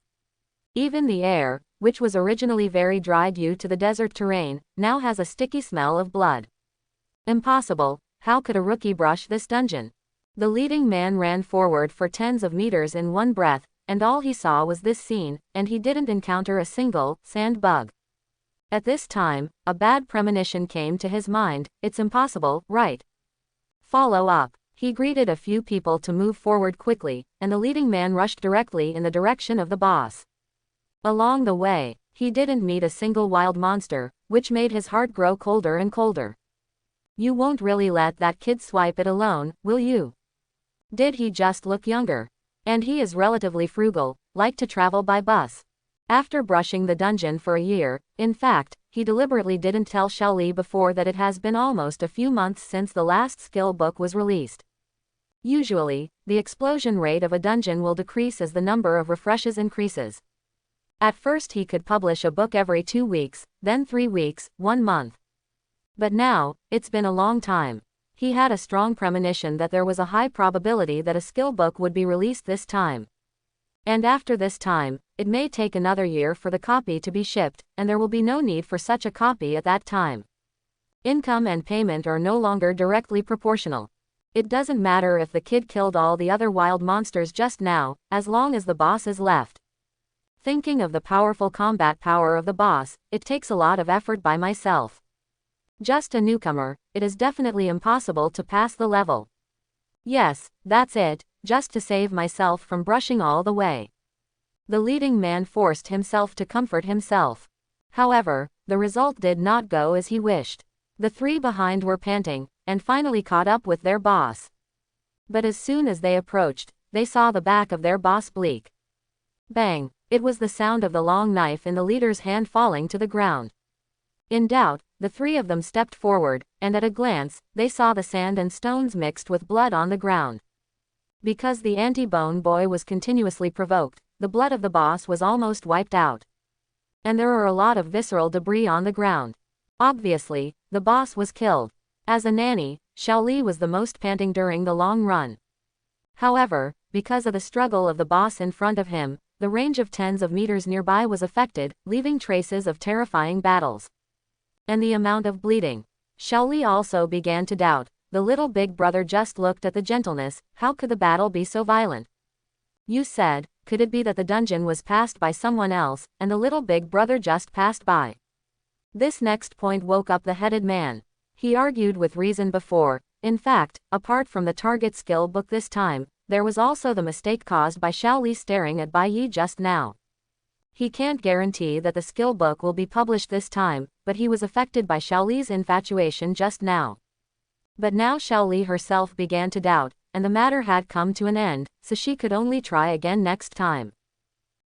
Even the air, which was originally very dry due to the desert terrain, now has a sticky smell of blood. Impossible, how could a rookie brush this dungeon? The leading man ran forward for tens of meters in one breath, and all he saw was this scene, and he didn't encounter a single sand bug. At this time, a bad premonition came to his mind. It's impossible, right? Follow up. He greeted a few people to move forward quickly, and the leading man rushed directly in the direction of the boss. Along the way, he didn't meet a single wild monster, which made his heart grow colder and colder. You won't really let that kid swipe it alone, will you? Did he just look younger? And he is relatively frugal, like to travel by bus. After brushing the dungeon for a year, in fact, he deliberately didn't tell Xiaoli before that it has been almost a few months since the last skill book was released. Usually, the explosion rate of a dungeon will decrease as the number of refreshes increases. At first he could publish a book every 2 weeks, then 3 weeks, 1 month. But now, it's been a long time. He had a strong premonition that there was a high probability that a skill book would be released this time. And after this time, it may take another year for the copy to be shipped, and there will be no need for such a copy at that time. Income and payment are no longer directly proportional. It doesn't matter if the kid killed all the other wild monsters just now, as long as the boss is left. Thinking of the powerful combat power of the boss, it takes a lot of effort by myself. Just a newcomer, it is definitely impossible to pass the level. Yes, that's it, just to save myself from brushing all the way. The leading man forced himself to comfort himself. However, the result did not go as he wished. The 3 behind were panting, and finally caught up with their boss. But as soon as they approached, they saw the back of their boss bleak. Bang! It was the sound of the long knife in the leader's hand falling to the ground. In doubt, the 3 of them stepped forward, and at a glance, they saw the sand and stones mixed with blood on the ground. Because the anti-bone boy was continuously provoked, the blood of the boss was almost wiped out. And there were a lot of visceral debris on the ground. Obviously, the boss was killed. As a nanny, Xiaoli was the most panting during the long run. However, because of the struggle of the boss in front of him, the range of tens of meters nearby was affected, leaving traces of terrifying battles. And the amount of bleeding. Xiaoli also began to doubt. The little big brother just looked at the gentleness. How could the battle be so violent? You said, could it be that the dungeon was passed by someone else, and the little big brother just passed by? This next point woke up the headed man. He argued with reason before. In fact, apart from the target skill book this time, there was also the mistake caused by Xiaoli staring at Bai Yi just now. He can't guarantee that the skill book will be published this time, but he was affected by Xiaoli's infatuation just now. But now Xiaoli herself began to doubt, and the matter had come to an end, so she could only try again next time.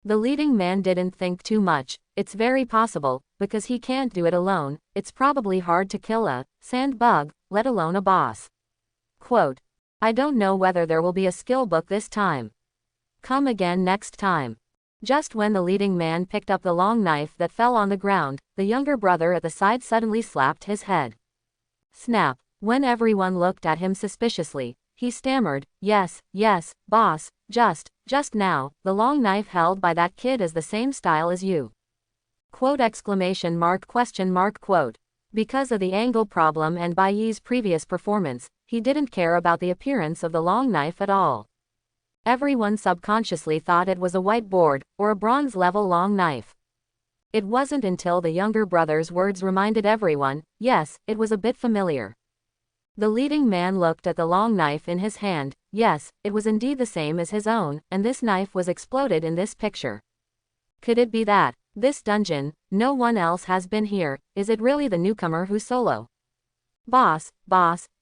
The leading man didn't think too much. It's very possible, because he can't do it alone. It's probably hard to kill a sand bug, let alone a boss. Quote, I don't know whether there will be a skill book this time. Come again next time. Just when the leading man picked up the long knife that fell on the ground, the younger brother at the side suddenly slapped his head. Snap. When everyone looked at him suspiciously, he stammered, yes, boss, just now, the long knife held by that kid is the same style as you. Quote exclamation mark question mark quote. Because of the angle problem and Bai Yi's previous performance, he didn't care about the appearance of the long knife at all. Everyone subconsciously thought it was a whiteboard, or a bronze-level long knife. It wasn't until the younger brother's words reminded everyone, yes, it was a bit familiar. The leading man looked at the long knife in his hand. Yes, it was indeed the same as his own, and this knife was exploded in this picture. Could it be that, this dungeon, no one else has been here? Is it really the newcomer who's solo? Boss,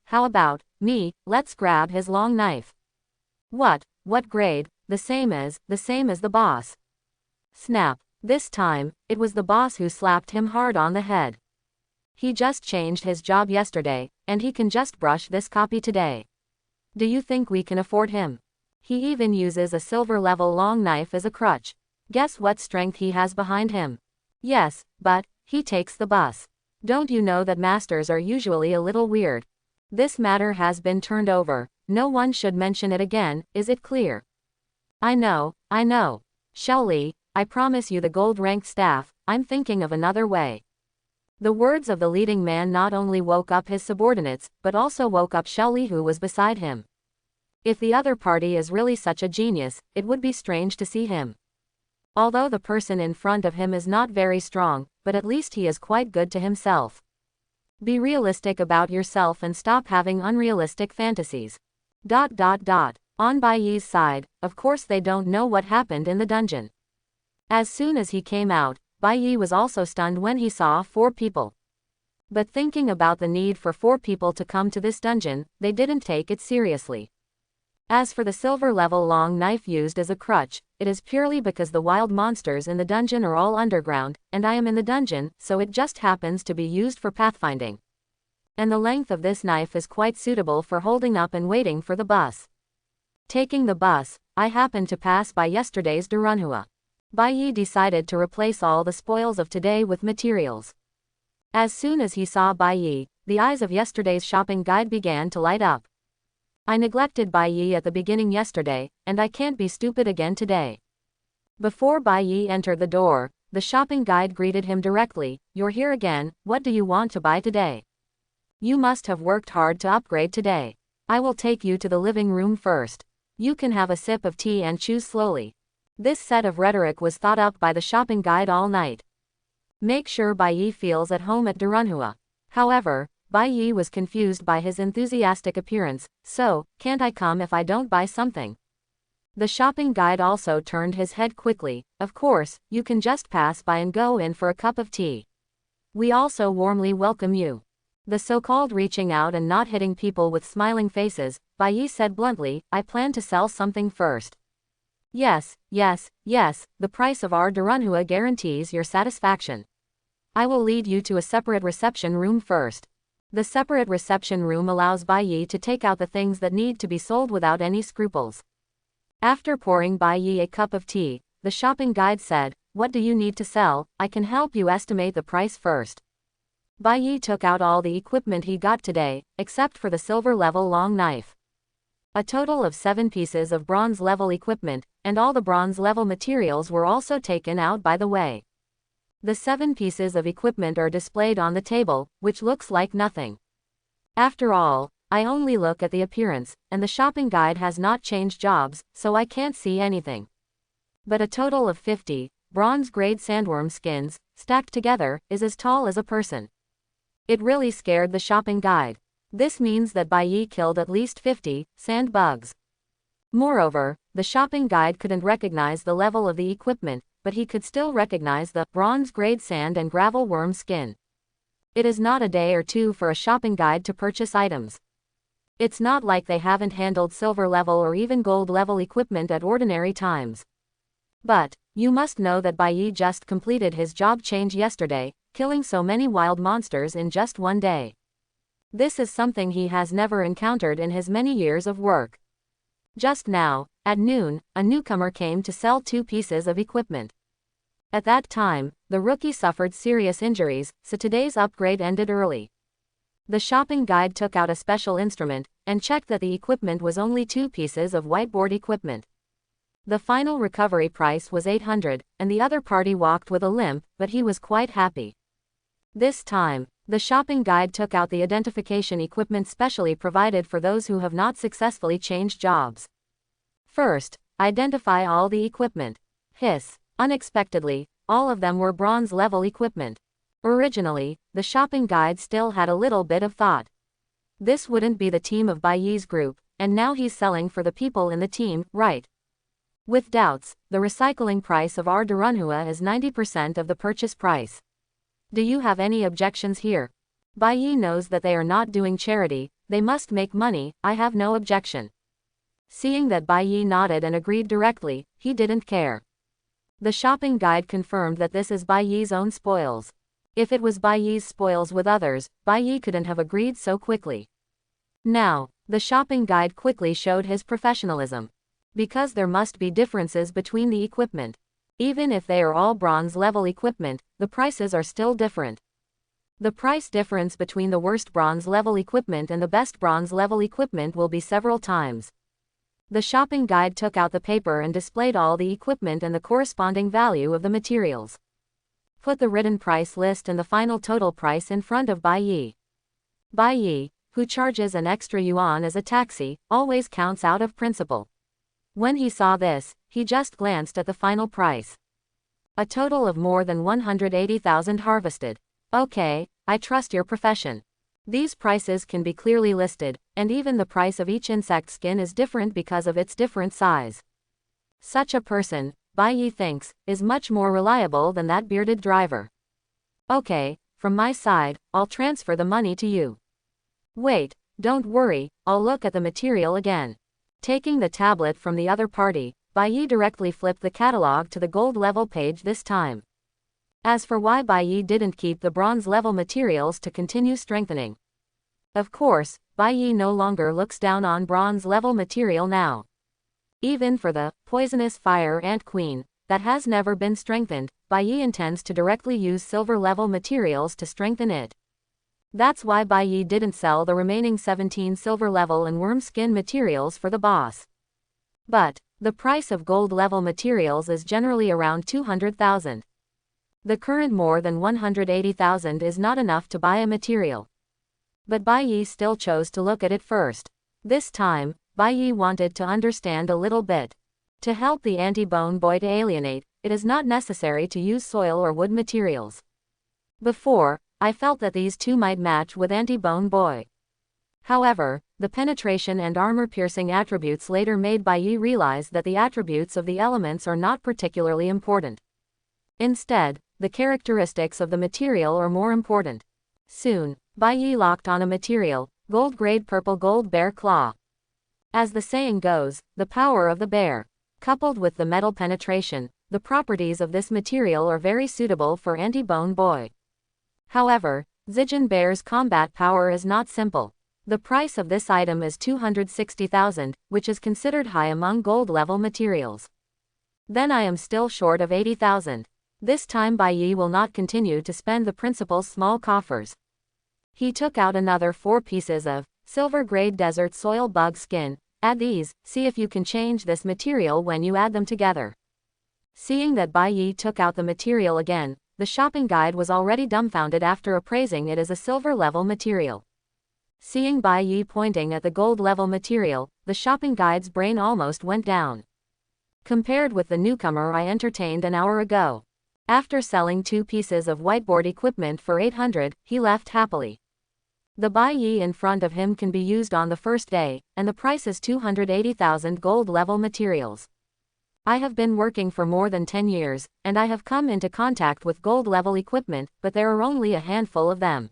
how about me? Let's grab his long knife. What grade? The same as the boss. Snap. This time, it was the boss who slapped him hard on the head. He just changed his job yesterday, and he can just brush this copy today. Do you think we can afford him? He even uses a silver-level long knife as a crutch. Guess what strength he has behind him? Yes, but he takes the bus. Don't you know that masters are usually a little weird? This matter has been turned over. No one should mention it again, is it clear? I know. Xiaoli, I promise you the gold-ranked staff, I'm thinking of another way. The words of the leading man not only woke up his subordinates, but also woke up Xiaoli who was beside him. If the other party is really such a genius, it would be strange to see him. Although the person in front of him is not very strong, but at least he is quite good to himself. Be realistic about yourself and stop having unrealistic fantasies. On Bai Yi's side, of course they don't know what happened in the dungeon. As soon as he came out, Bai Yi was also stunned when he saw 4 people. But thinking about the need for 4 people to come to this dungeon, they didn't take it seriously. As for the silver level long knife used as a crutch, it is purely because the wild monsters in the dungeon are all underground, and I am in the dungeon, so it just happens to be used for pathfinding. And the length of this knife is quite suitable for holding up and waiting for the bus. Taking the bus, I happened to pass by yesterday's Durunhua. Bai Yi decided to replace all the spoils of today with materials. As soon as he saw Bai Yi, the eyes of yesterday's shopping guide began to light up. I neglected Bai Yi at the beginning yesterday, and I can't be stupid again today. Before Bai Yi entered the door, the shopping guide greeted him directly. You're here again, what do you want to buy today? You must have worked hard to upgrade today. I will take you to the living room first. You can have a sip of tea and choose slowly. This set of rhetoric was thought up by the shopping guide all night. Make sure Bai Yi feels at home at Durunhua. However, Bai Yi was confused by his enthusiastic appearance. So, can't I come if I don't buy something? The shopping guide also turned his head quickly. Of course, you can just pass by and go in for a cup of tea. We also warmly welcome you. The so-called reaching out and not hitting people with smiling faces, Bai Yi said bluntly, I plan to sell something first. Yes, the price of our Durunhua guarantees your satisfaction. I will lead you to a separate reception room first. The separate reception room allows Bai Yi to take out the things that need to be sold without any scruples. After pouring Bai Yi a cup of tea, the shopping guide said, what do you need to sell? I can help you estimate the price first. Bai Yi took out all the equipment he got today, except for the silver level long knife. A total of 7 pieces of bronze level equipment, and all the bronze level materials were also taken out by the way. The 7 pieces of equipment are displayed on the table, which looks like nothing. After all, I only look at the appearance, and the shopping guide has not changed jobs, so I can't see anything. But a total of 50 bronze-grade sandworm skins, stacked together, is as tall as a person. It really scared the shopping guide. This means that Bai Yi killed at least 50 sand bugs. Moreover, the shopping guide couldn't recognize the level of the equipment, but he could still recognize the bronze-grade sand and gravel worm skin. It is not a day or two for a shopping guide to purchase items. It's not like they haven't handled silver level or even gold level equipment at ordinary times. But, you must know that Bai Yi just completed his job change yesterday, killing so many wild monsters in just one day. This is something he has never encountered in his many years of work. Just now, at noon, a newcomer came to sell 2 pieces of equipment. At that time, the rookie suffered serious injuries, so today's upgrade ended early. The shopping guide took out a special instrument, and checked that the equipment was only 2 pieces of whiteboard equipment. The final recovery price was 800, and the other party walked with a limp, but he was quite happy. This time, the shopping guide took out the identification equipment specially provided for those who have not successfully changed jobs. First, identify all the equipment. Hiss. Unexpectedly, all of them were bronze level equipment. Originally, the shopping guide still had a little bit of thought. This wouldn't be the team of Bai Yi's group, and now he's selling for the people in the team, right? With doubts, the recycling price of our Durunhua is 90% of the purchase price. Do you have any objections here? Bai Yi knows that they are not doing charity, they must make money, I have no objection. Seeing that Bai Yi nodded and agreed directly, he didn't care. The shopping guide confirmed that this is Bai Yi's own spoils. If it was Bai Yi's spoils with others, Bai Yi couldn't have agreed so quickly. Now, the shopping guide quickly showed his professionalism. Because there must be differences between the equipment. Even if they are all bronze level equipment, the prices are still different. The price difference between the worst bronze level equipment and the best bronze level equipment will be several times. The shopping guide took out the paper and displayed all the equipment and the corresponding value of the materials. Put the written price list and the final total price in front of Bai Yi. Bai Yi, who charges an extra yuan as a taxi, always counts out of principle. When he saw this, he just glanced at the final price. A total of more than 180,000 harvested. Okay, I trust your profession. These prices can be clearly listed, and even the price of each insect skin is different because of its different size. Such a person, Bai Yi thinks, is much more reliable than that bearded driver. Okay, from my side, I'll transfer the money to you. Wait, don't worry, I'll look at the material again. Taking the tablet from the other party, Bai Yi directly flipped the catalog to the gold level page this time. As for why Bai Yi didn't keep the bronze level materials to continue strengthening. Of course, Bai Yi no longer looks down on bronze level material now. Even for the poisonous fire ant queen that has never been strengthened, Bai Yi intends to directly use silver level materials to strengthen it. That's why Bai Yi didn't sell the remaining 17 silver level and worm skin materials for the boss. But the price of gold level materials is generally around 200,000. The current more than 180,000 is not enough to buy a material. But Bai Yi still chose to look at it first. This time, Bai Yi wanted to understand a little bit. To help the anti-bone boy to alienate, it is not necessary to use soil or wood materials. Before, I felt that these two might match with anti-bone boy. However, the penetration and armor-piercing attributes later made Bai Yi realize that the attributes of the elements are not particularly important. Instead, the characteristics of the material are more important. Soon, Bai Yi locked on a material, gold-grade purple gold bear claw. As the saying goes, the power of the bear. Coupled with the metal penetration, the properties of this material are very suitable for anti-bone boy. However, Zijin Bear's combat power is not simple. The price of this item is 260,000, which is considered high among gold-level materials. Then I am still short of 80,000. This time Bai Yi will not continue to spend the principal's small coffers. He took out another 4 pieces of silver-grade desert soil bug skin. Add these, see if you can change this material when you add them together. Seeing that Bai Yi took out the material again, the shopping guide was already dumbfounded after appraising it as a silver-level material. Seeing Bai Yi pointing at the gold-level material, the shopping guide's brain almost went down. Compared with the newcomer I entertained an hour ago. After selling 2 pieces of whiteboard equipment for 800, he left happily. The Bai Yi in front of him can be used on the first day, and the price is 280,000 gold-level materials. I have been working for more than 10 years, and I have come into contact with gold-level equipment, but there are only a handful of them.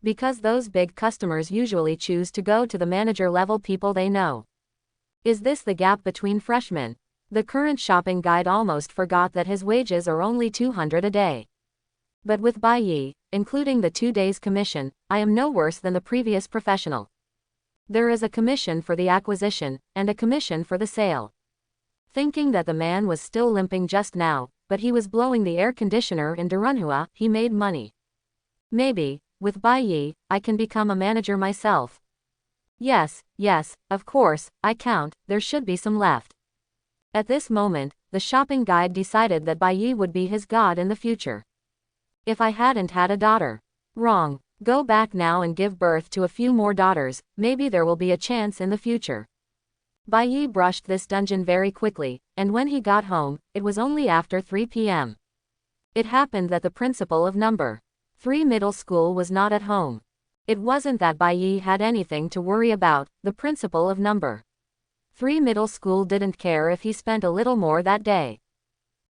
Because those big customers usually choose to go to the manager-level people they know. Is this the gap between freshmen? The current shopping guide almost forgot that his wages are only 200 a day. But with Bai Yi, including the 2 days commission, I am no worse than the previous professional. There is a commission for the acquisition, and a commission for the sale. Thinking that the man was still limping just now, but he was blowing the air conditioner in Darunhua, he made money. Maybe, with Bai Yi, I can become a manager myself. Yes, of course, I count, there should be some left. At this moment, the shopping guide decided that Bai Yi would be his god in the future. If I hadn't had a daughter. Wrong. Go back now and give birth to a few more daughters, maybe there will be a chance in the future. Bai Yi brushed this dungeon very quickly, and when he got home, it was only after 3 p.m. It happened that the principal of number 3 middle school was not at home. It wasn't that Bai Yi had anything to worry about, the principal of number 3 middle school didn't care if he spent a little more that day.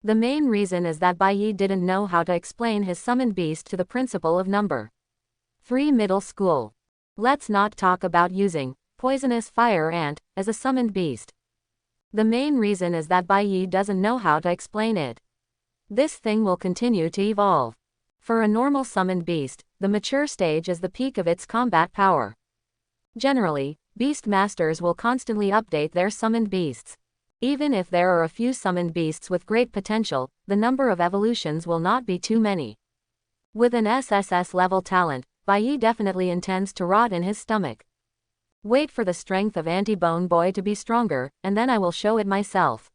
The main reason is that Bai Yi didn't know how to explain his summoned beast to the principal of number 3 middle school. Let's not talk about using poisonous fire ant as a summoned beast. The main reason is that Bai Yi doesn't know how to explain it. This thing will continue to evolve. For a normal summoned beast, the mature stage is the peak of its combat power. Generally, beast masters will constantly update their summoned beasts. Even if there are a few summoned beasts with great potential, the number of evolutions will not be too many. With an SSS level talent, Bai Yi definitely intends to rot in his stomach. Wait for the strength of anti-bone boy to be stronger, and then I will show it myself.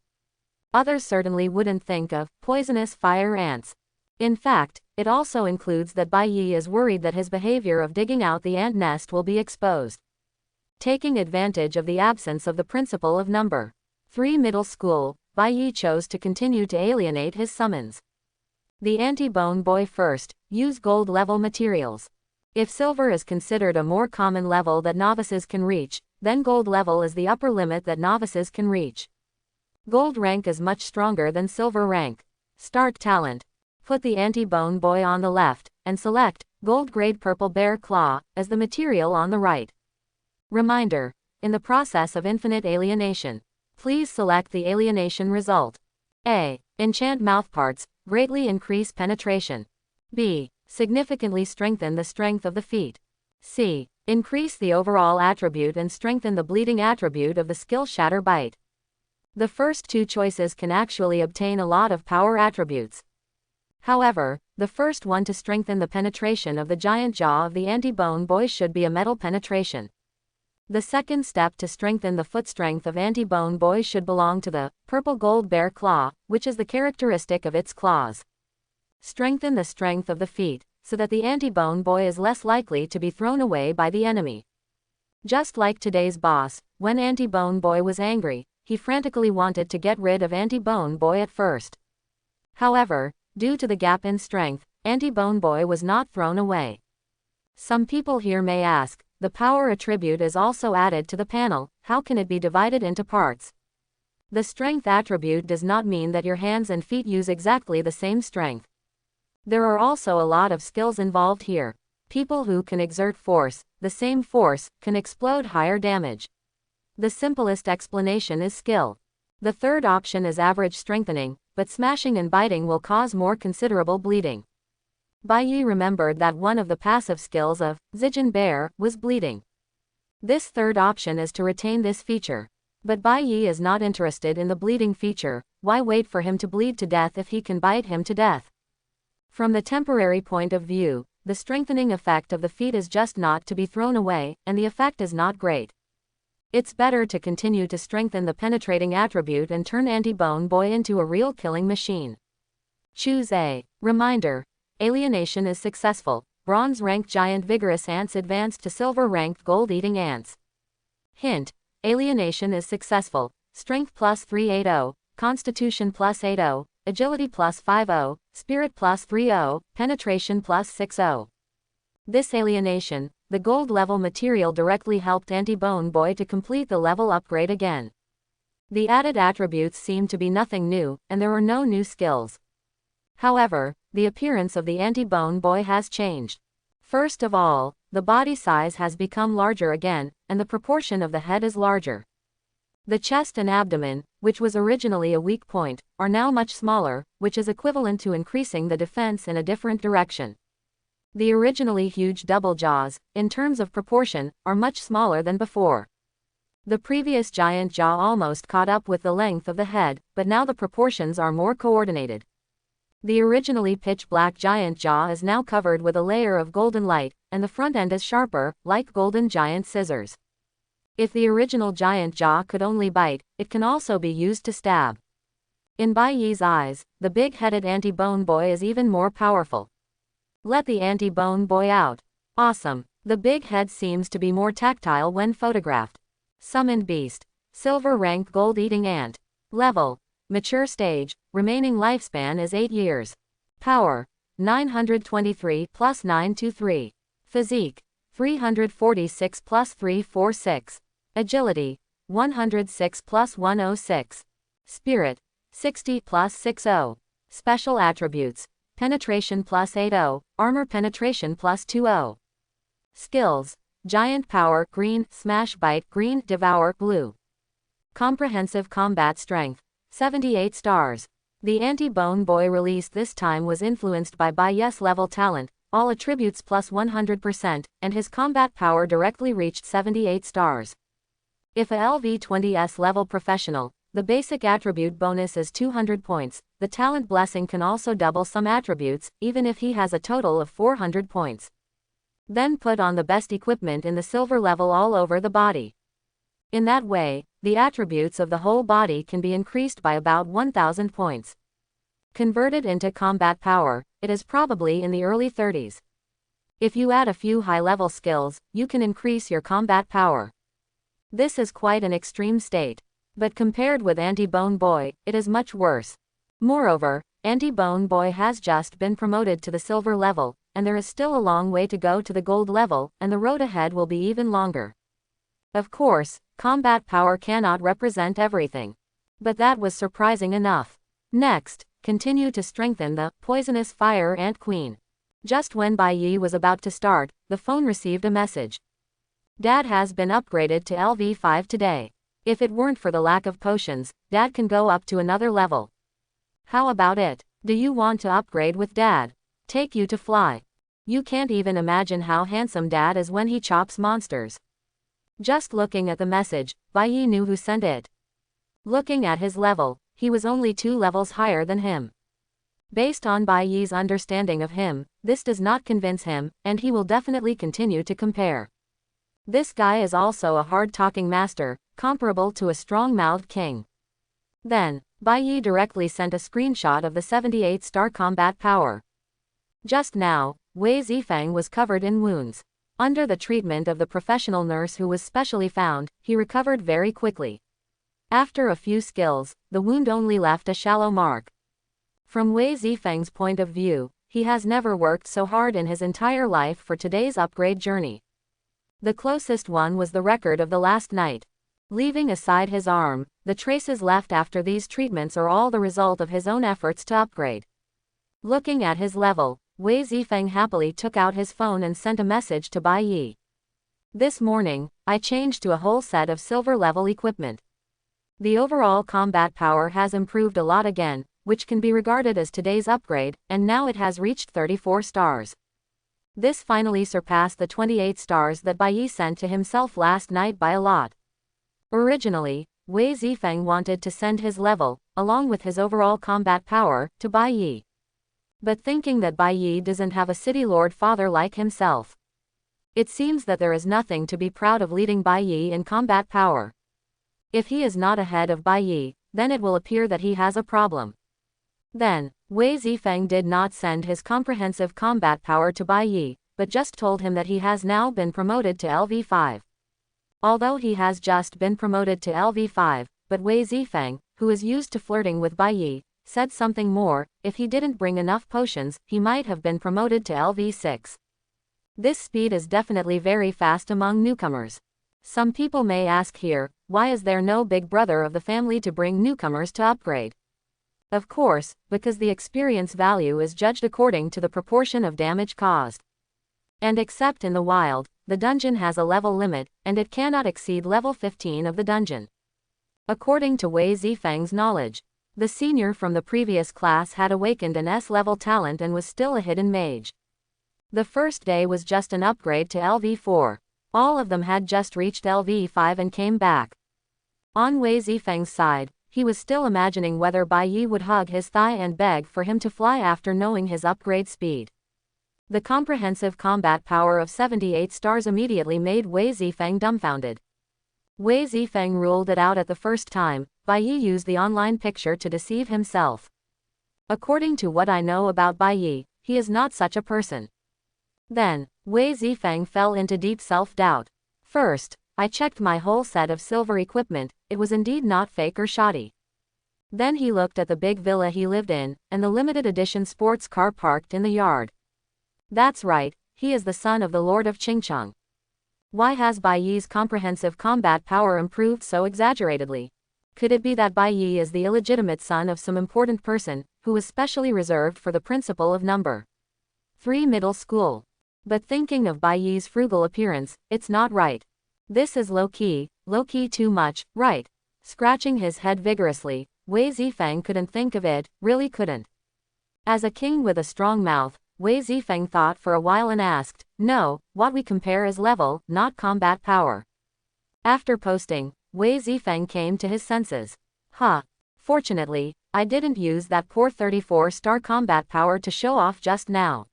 Others certainly wouldn't think of poisonous fire ants. In fact, it also includes that Bai Yi is worried that his behavior of digging out the ant nest will be exposed. Taking advantage of the absence of the principle of number 3 middle school, Bai Yi chose to continue to alienate his summons. The anti-bone boy first, use gold level materials. If silver is considered a more common level that novices can reach, then gold level is the upper limit that novices can reach. Gold rank is much stronger than silver rank. Start talent. Put the anti-bone boy on the left, and select gold grade purple bear claw as the material on the right. Reminder: in the process of infinite alienation, please select the alienation result. A. Enchant mouthparts, greatly increase penetration. B. Significantly strengthen the strength of the feet. C. Increase the overall attribute and strengthen the bleeding attribute of the skill Shatter Bite. The first two choices can actually obtain a lot of power attributes. However, the first one to strengthen the penetration of the giant jaw of the anti-bone boy should be a metal penetration. The second step to strengthen the foot strength of anti-bone boy should belong to the purple gold bear claw, which is the characteristic of its claws. Strengthen the strength of the feet, so that the anti-bone boy is less likely to be thrown away by the enemy. Just like today's boss, when anti-bone boy was angry, he frantically wanted to get rid of anti-bone boy at first. However, due to the gap in strength, anti-bone boy was not thrown away. Some people here may ask, the power attribute is also added to the panel, how can it be divided into parts? The strength attribute does not mean that your hands and feet use exactly the same strength. There are also a lot of skills involved here. People who can exert force, the same force, can explode higher damage. The simplest explanation is skill. The third option is average strengthening, but smashing and biting will cause more considerable bleeding. Bai Yi remembered that one of the passive skills of Zijin Bear was bleeding. This third option is to retain this feature. But Bai Yi is not interested in the bleeding feature. Why wait for him to bleed to death if he can bite him to death? From the temporary point of view, the strengthening effect of the feat is just not to be thrown away, and the effect is not great. It's better to continue to strengthen the penetrating attribute and turn anti-bone boy into a real killing machine. Choose A. Reminder: alienation is successful. Bronze rank giant vigorous ants advanced to silver ranked gold eating ants. Hint: alienation is successful. Strength plus 380, constitution plus 80, agility plus 50, spirit plus 30, penetration plus 60. This alienation, the gold level material, directly helped anti-bone boy to complete the level upgrade again. The added attributes seem to be nothing new, and there are no new skills. However, the appearance of the anti-bone boy has changed. First of all, the body size has become larger again, and the proportion of the head is larger. The chest and abdomen, which was originally a weak point, are now much smaller, which is equivalent to increasing the defense in a different direction. The originally huge double jaws, in terms of proportion, are much smaller than before. The previous giant jaw almost caught up with the length of the head, but now the proportions are more coordinated. The originally pitch-black giant jaw is now covered with a layer of golden light, and the front end is sharper, like golden giant scissors. If the original giant jaw could only bite, it can also be used to stab. In Bai Yi's eyes, the big-headed anti-bone boy is even more powerful. Let the anti-bone boy out. Awesome. The big head seems to be more tactile when photographed. Summoned beast. Silver rank gold eating ant. Level: mature stage. Remaining lifespan is 8 years. Power: 923 plus 923. Physique: 346 plus 346. Agility: 106 plus 106. Spirit: 60 plus 60. Special attributes: penetration plus 80, armor penetration plus 20. Skills: giant power green, smash bite green, devour blue. Comprehensive combat strength: 78 stars. The anti-bone boy released this time was influenced by Bai Yi's level talent, all attributes plus 100%, and his combat power directly reached 78 stars. If a LV20S level professional, the basic attribute bonus is 200 points. The talent blessing can also double some attributes, even if he has a total of 400 points. Then put on the best equipment in the silver level all over the body. In that way, the attributes of the whole body can be increased by about 1000 points. Converted into combat power, it is probably in the early 30s. If you add a few high-level skills, you can increase your combat power. This is quite an extreme state. But compared with Anti-Bone Boy, it is much worse. Moreover, Anti-Bone Boy has just been promoted to the silver level, and there is still a long way to go to the gold level, and the road ahead will be even longer. Of course, combat power cannot represent everything. But that was surprising enough. Next, continue to strengthen the poisonous fire ant queen. Just when Bai Yi was about to start, the phone received a message. Dad has been upgraded to LV5 today. If it weren't for the lack of potions, Dad can go up to another level. How about it? Do you want to upgrade with Dad? Take you to fly. You can't even imagine how handsome Dad is when he chops monsters. Just looking at the message, Bai Yi knew who sent it. Looking at his level, he was only 2 levels higher than him. Based on Bai Yi's understanding of him, this does not convince him, and he will definitely continue to compare. This guy is also a hard-talking master, comparable to a strong-mouthed king. Then, Bai Yi directly sent a screenshot of the 78-star combat power. Just now, Wei Zifeng was covered in wounds. Under the treatment of the professional nurse who was specially found, he recovered very quickly. After a few skills, the wound only left a shallow mark. From Wei Zifeng's point of view, he has never worked so hard in his entire life for today's upgrade journey. The closest one was the record of the last night. Leaving aside his arm, the traces left after these treatments are all the result of his own efforts to upgrade. Looking at his level, Wei Zifeng happily took out his phone and sent a message to Bai Yi. This morning, I changed to a whole set of silver level equipment. The overall combat power has improved a lot again, which can be regarded as today's upgrade, and now it has reached 34 stars. This finally surpassed the 28 stars that Bai Yi sent to himself last night by a lot. Originally, Wei Zifeng wanted to send his level, along with his overall combat power, to Bai Yi. But thinking that Bai Yi doesn't have a city lord father like himself, it seems that there is nothing to be proud of leading Bai Yi in combat power. If he is not ahead of Bai Yi, then it will appear that he has a problem. Then, Wei Zifeng did not send his comprehensive combat power to Bai Yi, but just told him that he has now been promoted to LV5. Although he has just been promoted to LV5, but Wei Zifeng, who is used to flirting with Bai Yi, said something more. If he didn't bring enough potions, he might have been promoted to LV6. This speed is definitely very fast among newcomers. Some people may ask here, why is there no big brother of the family to bring newcomers to upgrade? Of course, because the experience value is judged according to the proportion of damage caused. And except in the wild, the dungeon has a level limit, and it cannot exceed level 15 of the dungeon. According to Wei Zifeng's knowledge, the senior from the previous class had awakened an S-level talent and was still a hidden mage. The first day was just an upgrade to LV4. All of them had just reached LV5 and came back. On Wei Zifeng's side, he was still imagining whether Bai Yi would hug his thigh and beg for him to fly after knowing his upgrade speed. The comprehensive combat power of 78 stars immediately made Wei Zifeng dumbfounded. Wei Zifeng ruled it out at the first time. Bai Yi used the online picture to deceive himself. According to what I know about Bai Yi, he is not such a person. Then, Wei Zifeng fell into deep self-doubt. First, I checked my whole set of silver equipment. It was indeed not fake or shoddy. Then he looked at the big villa he lived in, and the limited edition sports car parked in the yard. That's right, he is the son of the Lord of Qingcheng. Why has Bai Yi's comprehensive combat power improved so exaggeratedly? Could it be that Bai Yi is the illegitimate son of some important person, who was specially reserved for the principal of number 3 middle school? But thinking of Bai Yi's frugal appearance, it's not right. This is low-key too much, right? Scratching his head vigorously, Wei Zifeng couldn't think of it, really couldn't. As a king with a strong mouth, Wei Zifeng thought for a while and asked, no, what we compare is level, not combat power. After posting, Wei Zifeng came to his senses. Fortunately, I didn't use that poor 34-star combat power to show off just now.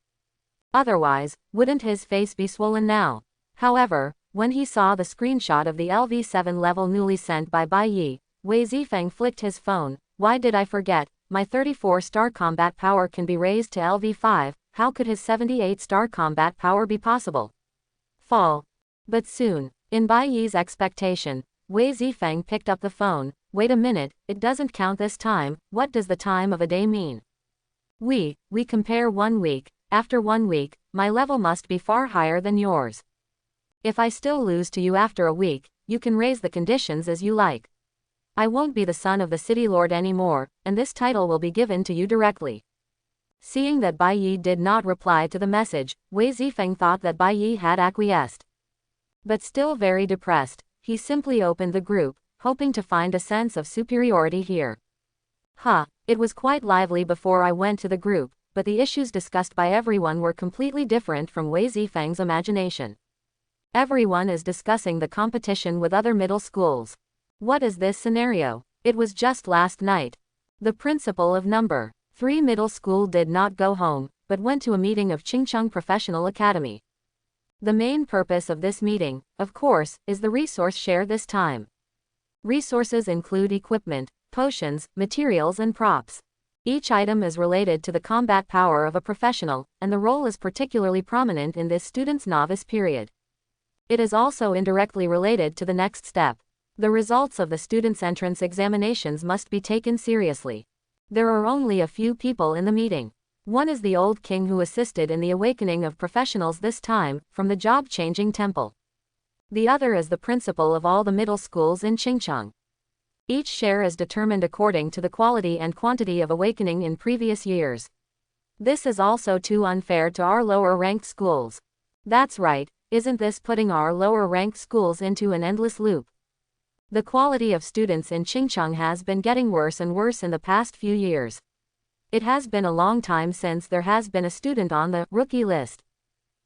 Otherwise, wouldn't his face be swollen now? However, when he saw the screenshot of the LV7 level newly sent by Bai Yi, Wei Zifeng flicked his phone. Why did I forget? my 34-star combat power can be raised to LV5, how could his 78-star combat power be possible? Fall. But soon, in Bai Yi's expectation, Wei Zifeng picked up the phone. Wait a minute, it doesn't count this time, what does the time of a day mean? We compare 1 week, after 1 week, my level must be far higher than yours. If I still lose to you after a week, you can raise the conditions as you like. I won't be the son of the city lord anymore, and this title will be given to you directly. Seeing that Bai Yi did not reply to the message, Wei Zifeng thought that Bai Yi had acquiesced. But still very depressed, he simply opened the group, hoping to find a sense of superiority here. It was quite lively before I went to the group, but the issues discussed by everyone were completely different from Wei Zifeng's imagination. Everyone is discussing the competition with other middle schools. What is this scenario? It was just last night. The principal of number 3 middle school did not go home, but went to a meeting of Qingcheng Professional Academy. The main purpose of this meeting, of course, is the resource share this time. Resources include equipment, potions, materials and props. Each item is related to the combat power of a professional, and the role is particularly prominent in this student's novice period. It is also indirectly related to the next step. The results of the student's entrance examinations must be taken seriously. There are only a few people in the meeting. One is the old king who assisted in the awakening of professionals this time, from the job-changing temple. The other is the principal of all the middle schools in Qingcheng. Each share is determined according to the quality and quantity of awakening in previous years. This is also too unfair to our lower-ranked schools. That's right, isn't this putting our lower-ranked schools into an endless loop? The quality of students in Qingcheng has been getting worse and worse in the past few years. It has been a long time since there has been a student on the rookie list.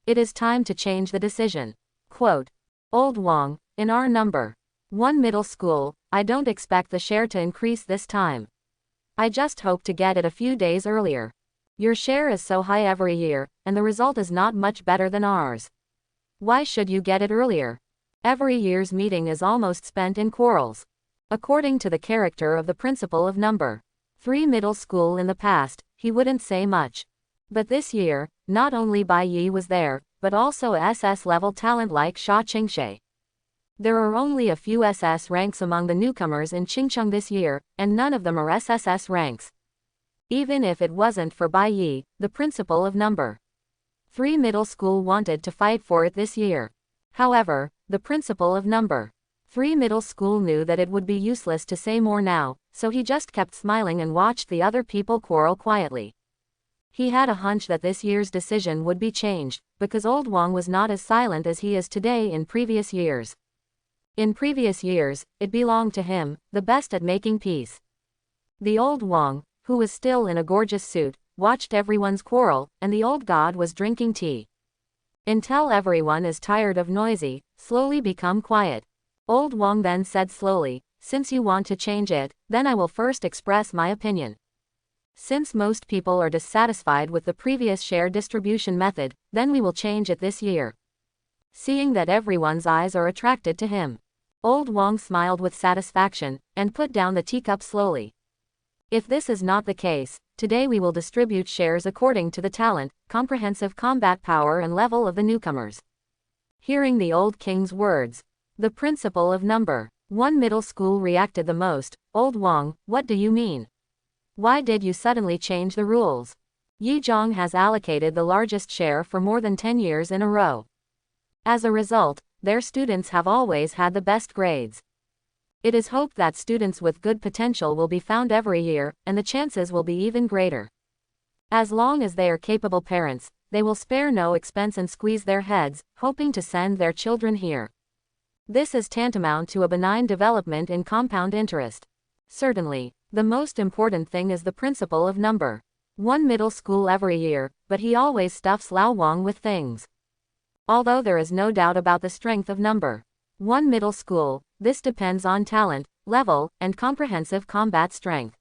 It is time to change the decision. Quote, Old Wang, in our number 1 middle school, I don't expect the share to increase this time. I just hope to get it a few days earlier. Your share is so high every year, and the result is not much better than ours. Why should you get it earlier? Every year's meeting is almost spent in quarrels. According to the character of the principal of number 3 middle school in the past, he wouldn't say much. But this year, not only Bai Yi was there, but also a SS-level talent like Sha Qingshe. There are only a few SS ranks among the newcomers in Qingcheng this year, and none of them are SSS ranks. Even if it wasn't for Bai Yi, the principal of number 3 middle school wanted to fight for it this year. However, the principal of number 3 middle school knew that it would be useless to say more now, so he just kept smiling and watched the other people quarrel quietly. He had a hunch that this year's decision would be changed, because Old Wang was not as silent as he is today in previous years. In previous years, it belonged to him, the best at making peace. The old Wang, who was still in a gorgeous suit, watched everyone's quarrel, and the old god was drinking tea. Until everyone is tired of noisy, slowly become quiet. Old Wang then said slowly, since you want to change it, then I will first express my opinion. Since most people are dissatisfied with the previous share distribution method, then we will change it this year. Seeing that everyone's eyes are attracted to him, Old Wang smiled with satisfaction, and put down the teacup slowly. If this is not the case, today we will distribute shares according to the talent, comprehensive combat power and level of the newcomers. Hearing the old king's words, the principal of number 1 middle school reacted the most. Old Wang, what do you mean? Why did you suddenly change the rules? Yizhong has allocated the largest share for more than 10 years in a row. As a result, their students have always had the best grades. It is hoped that students with good potential will be found every year, and the chances will be even greater. As long as they are capable parents, they will spare no expense and squeeze their heads, hoping to send their children here. This is tantamount to a benign development in compound interest. Certainly, the most important thing is the principal of number 1 middle school every year, but he always stuffs Lao Wang with things. Although there is no doubt about the strength of number 1 middle school, this depends on talent, level, and comprehensive combat strength.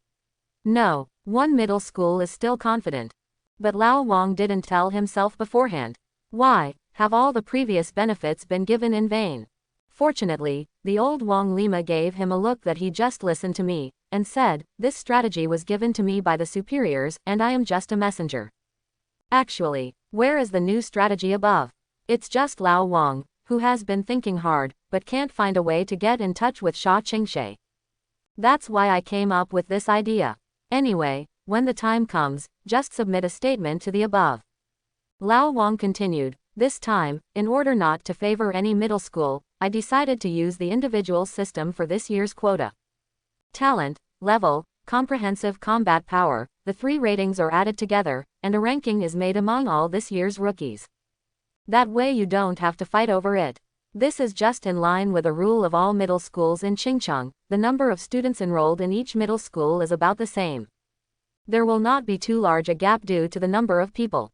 No, 1 middle school is still confident. But Lao Wang didn't tell himself beforehand. Why, have all the previous benefits been given in vain? Fortunately, the old Wang Lima gave him a look that he just listened to me, and said, "This strategy was given to me by the superiors, and I am just a messenger." Actually, where is the new strategy above? It's just Lao Wang, who has been thinking hard, but can't find a way to get in touch with Sha Qingshe. That's why I came up with this idea. Anyway, when the time comes, just submit a statement to the above. Lao Wang continued, "This time, in order not to favor any middle school, I decided to use the individual system for this year's quota. Talent, level, comprehensive combat power, the 3 ratings are added together, and a ranking is made among all this year's rookies. That way you don't have to fight over it. This is just in line with a rule of all middle schools in Qingcheng. The number of students enrolled in each middle school is about the same. There will not be too large a gap due to the number of people."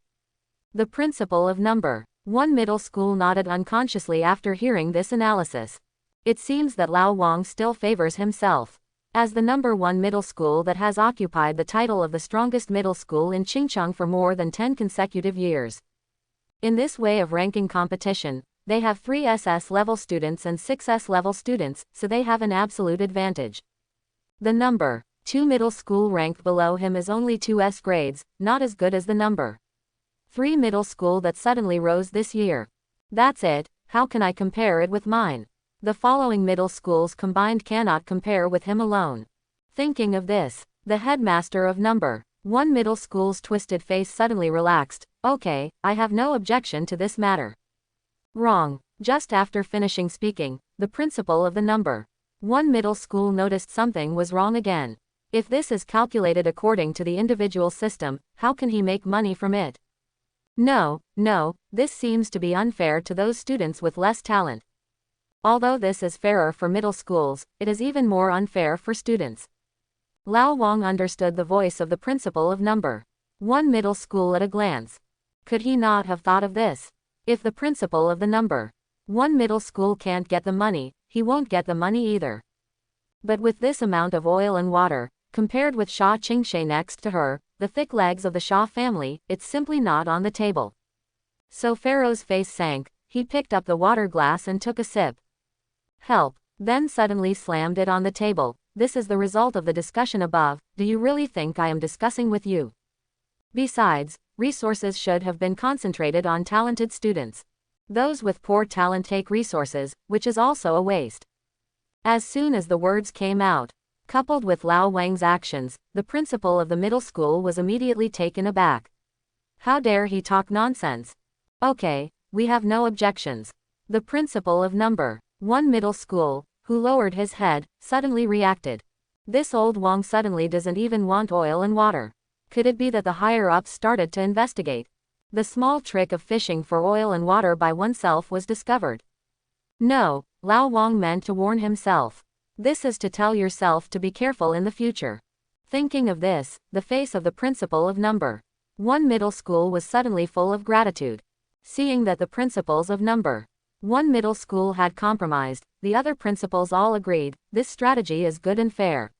The principal of number 1 middle school nodded unconsciously after hearing this analysis. It seems that Lao Wang still favors himself. As the number 1 middle school that has occupied the title of the strongest middle school in Qingcheng for more than 10 consecutive years. In this way of ranking competition, they have 3 SS level students and 6 S level students, so they have an absolute advantage. The number 2 middle school ranked below him is only 2 S grades, not as good as the number 3 middle school that suddenly rose this year. That's it, how can I compare it with mine? The following middle schools combined cannot compare with him alone. Thinking of this, the headmaster of number 1 middle school's twisted face suddenly relaxed. "Okay, I have no objection to this matter." Wrong. Just after finishing speaking, the principal of the number 1 middle school noticed something was wrong again. If this is calculated according to the individual system, how can he make money from it? No, this seems to be unfair to those students with less talent. Although this is fairer for middle schools, it is even more unfair for students. Lao Wang understood the voice of the principal of number 1 middle school at a glance. Could he not have thought of this? If the principal of the number 1 middle school can't get the money, he won't get the money either. But with this amount of oil and water, compared with Sha Qingshe next to her, the thick legs of the Sha family, it's simply not on the table. So Pharaoh's face sank, he picked up the water glass and took a sip. Help. Then suddenly slammed it on the table. "This is the result of the discussion above. Do you really think I am discussing with you? Besides, resources should have been concentrated on talented students. Those with poor talent take resources, which is also a waste." As soon as the words came out, coupled with Lao Wang's actions, the principal of the middle school was immediately taken aback. How dare he talk nonsense? "Okay, we have no objections." The principal of number 1 middle school, who lowered his head, suddenly reacted. This old Wang suddenly doesn't even want oil and water. Could it be that the higher-ups started to investigate? The small trick of fishing for oil and water by oneself was discovered. No, Lao Wang meant to warn himself. This is to tell yourself to be careful in the future. Thinking of this, the face of the principal of number 1 middle school was suddenly full of gratitude. Seeing that the principals of number 1 middle school had compromised, the other principals all agreed, this strategy is good and fair.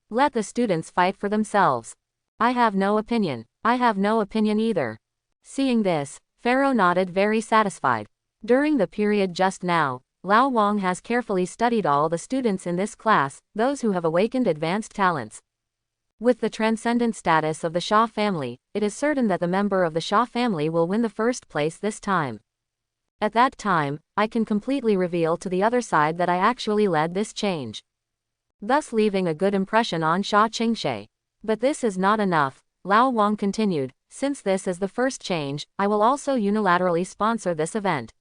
Let the students fight for themselves. I have no opinion. I have no opinion either. Seeing this, Pharaoh nodded very satisfied. During the period just now, Lao Wang has carefully studied all the students in this class, those who have awakened advanced talents. With the transcendent status of the Sha family, it is certain that the member of the Sha family will win the first place this time. At that time, I can completely reveal to the other side that I actually led this change, thus leaving a good impression on Sha Qingshe. But this is not enough, Lao Wang continued. Since this is the first change, I will also unilaterally sponsor this event.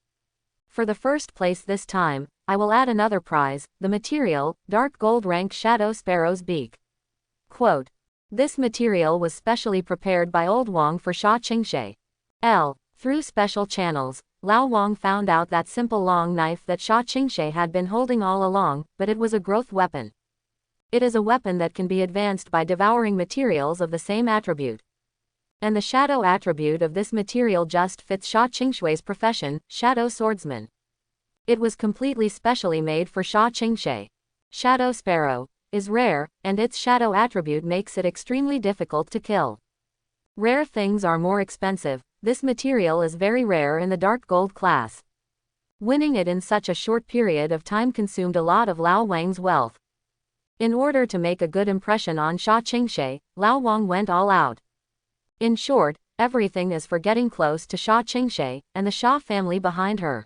For the first place this time, I will add another prize, the material, dark gold rank Shadow Sparrow's beak. Quote. This material was specially prepared by Old Wang for Sha Qingshe. Through special channels, Lao Wang found out that simple long knife that Sha Qingshe had been holding all along, but it was a growth weapon. It is a weapon that can be advanced by devouring materials of the same attribute. And the shadow attribute of this material just fits Sha Qingshui's profession, shadow swordsman. It was completely specially made for Sha Qingshe. Shadow Sparrow is rare, and its shadow attribute makes it extremely difficult to kill. Rare things are more expensive. This material is very rare in the dark gold class. Winning it in such a short period of time consumed a lot of Lao Wang's wealth. In order to make a good impression on Sha Qingshe, Lao Wang went all out. In short, everything is for getting close to Sha Qingshe and the Sha family behind her.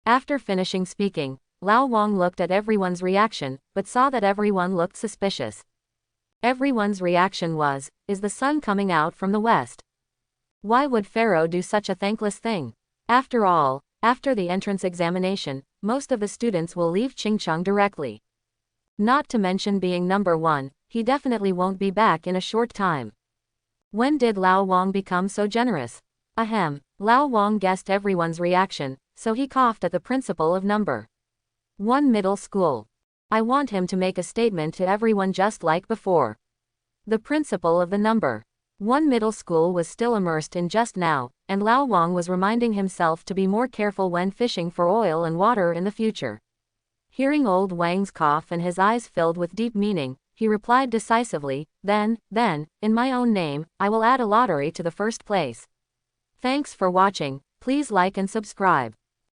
After finishing speaking, Lao Wang looked at everyone's reaction, but saw that everyone looked suspicious. Everyone's reaction was, is the sun coming out from the west? Why would Pharaoh do such a thankless thing? After all, after the entrance examination, most of the students will leave Qingcheng directly. Not to mention being number 1, he definitely won't be back in a short time. When did Lao Wang become so generous? Ahem, Lao Wang guessed everyone's reaction, so he coughed at the principal of number 1 middle school. I want him to make a statement to everyone just like before. The principal of the number 1 middle school was still immersed in just now, and Lao Wang was reminding himself to be more careful when fishing for oil and water in the future. Hearing old Wang's cough and his eyes filled with deep meaning, he replied decisively, then, in my own name, I will add a lottery to the first place. Thanks for watching, please like and subscribe.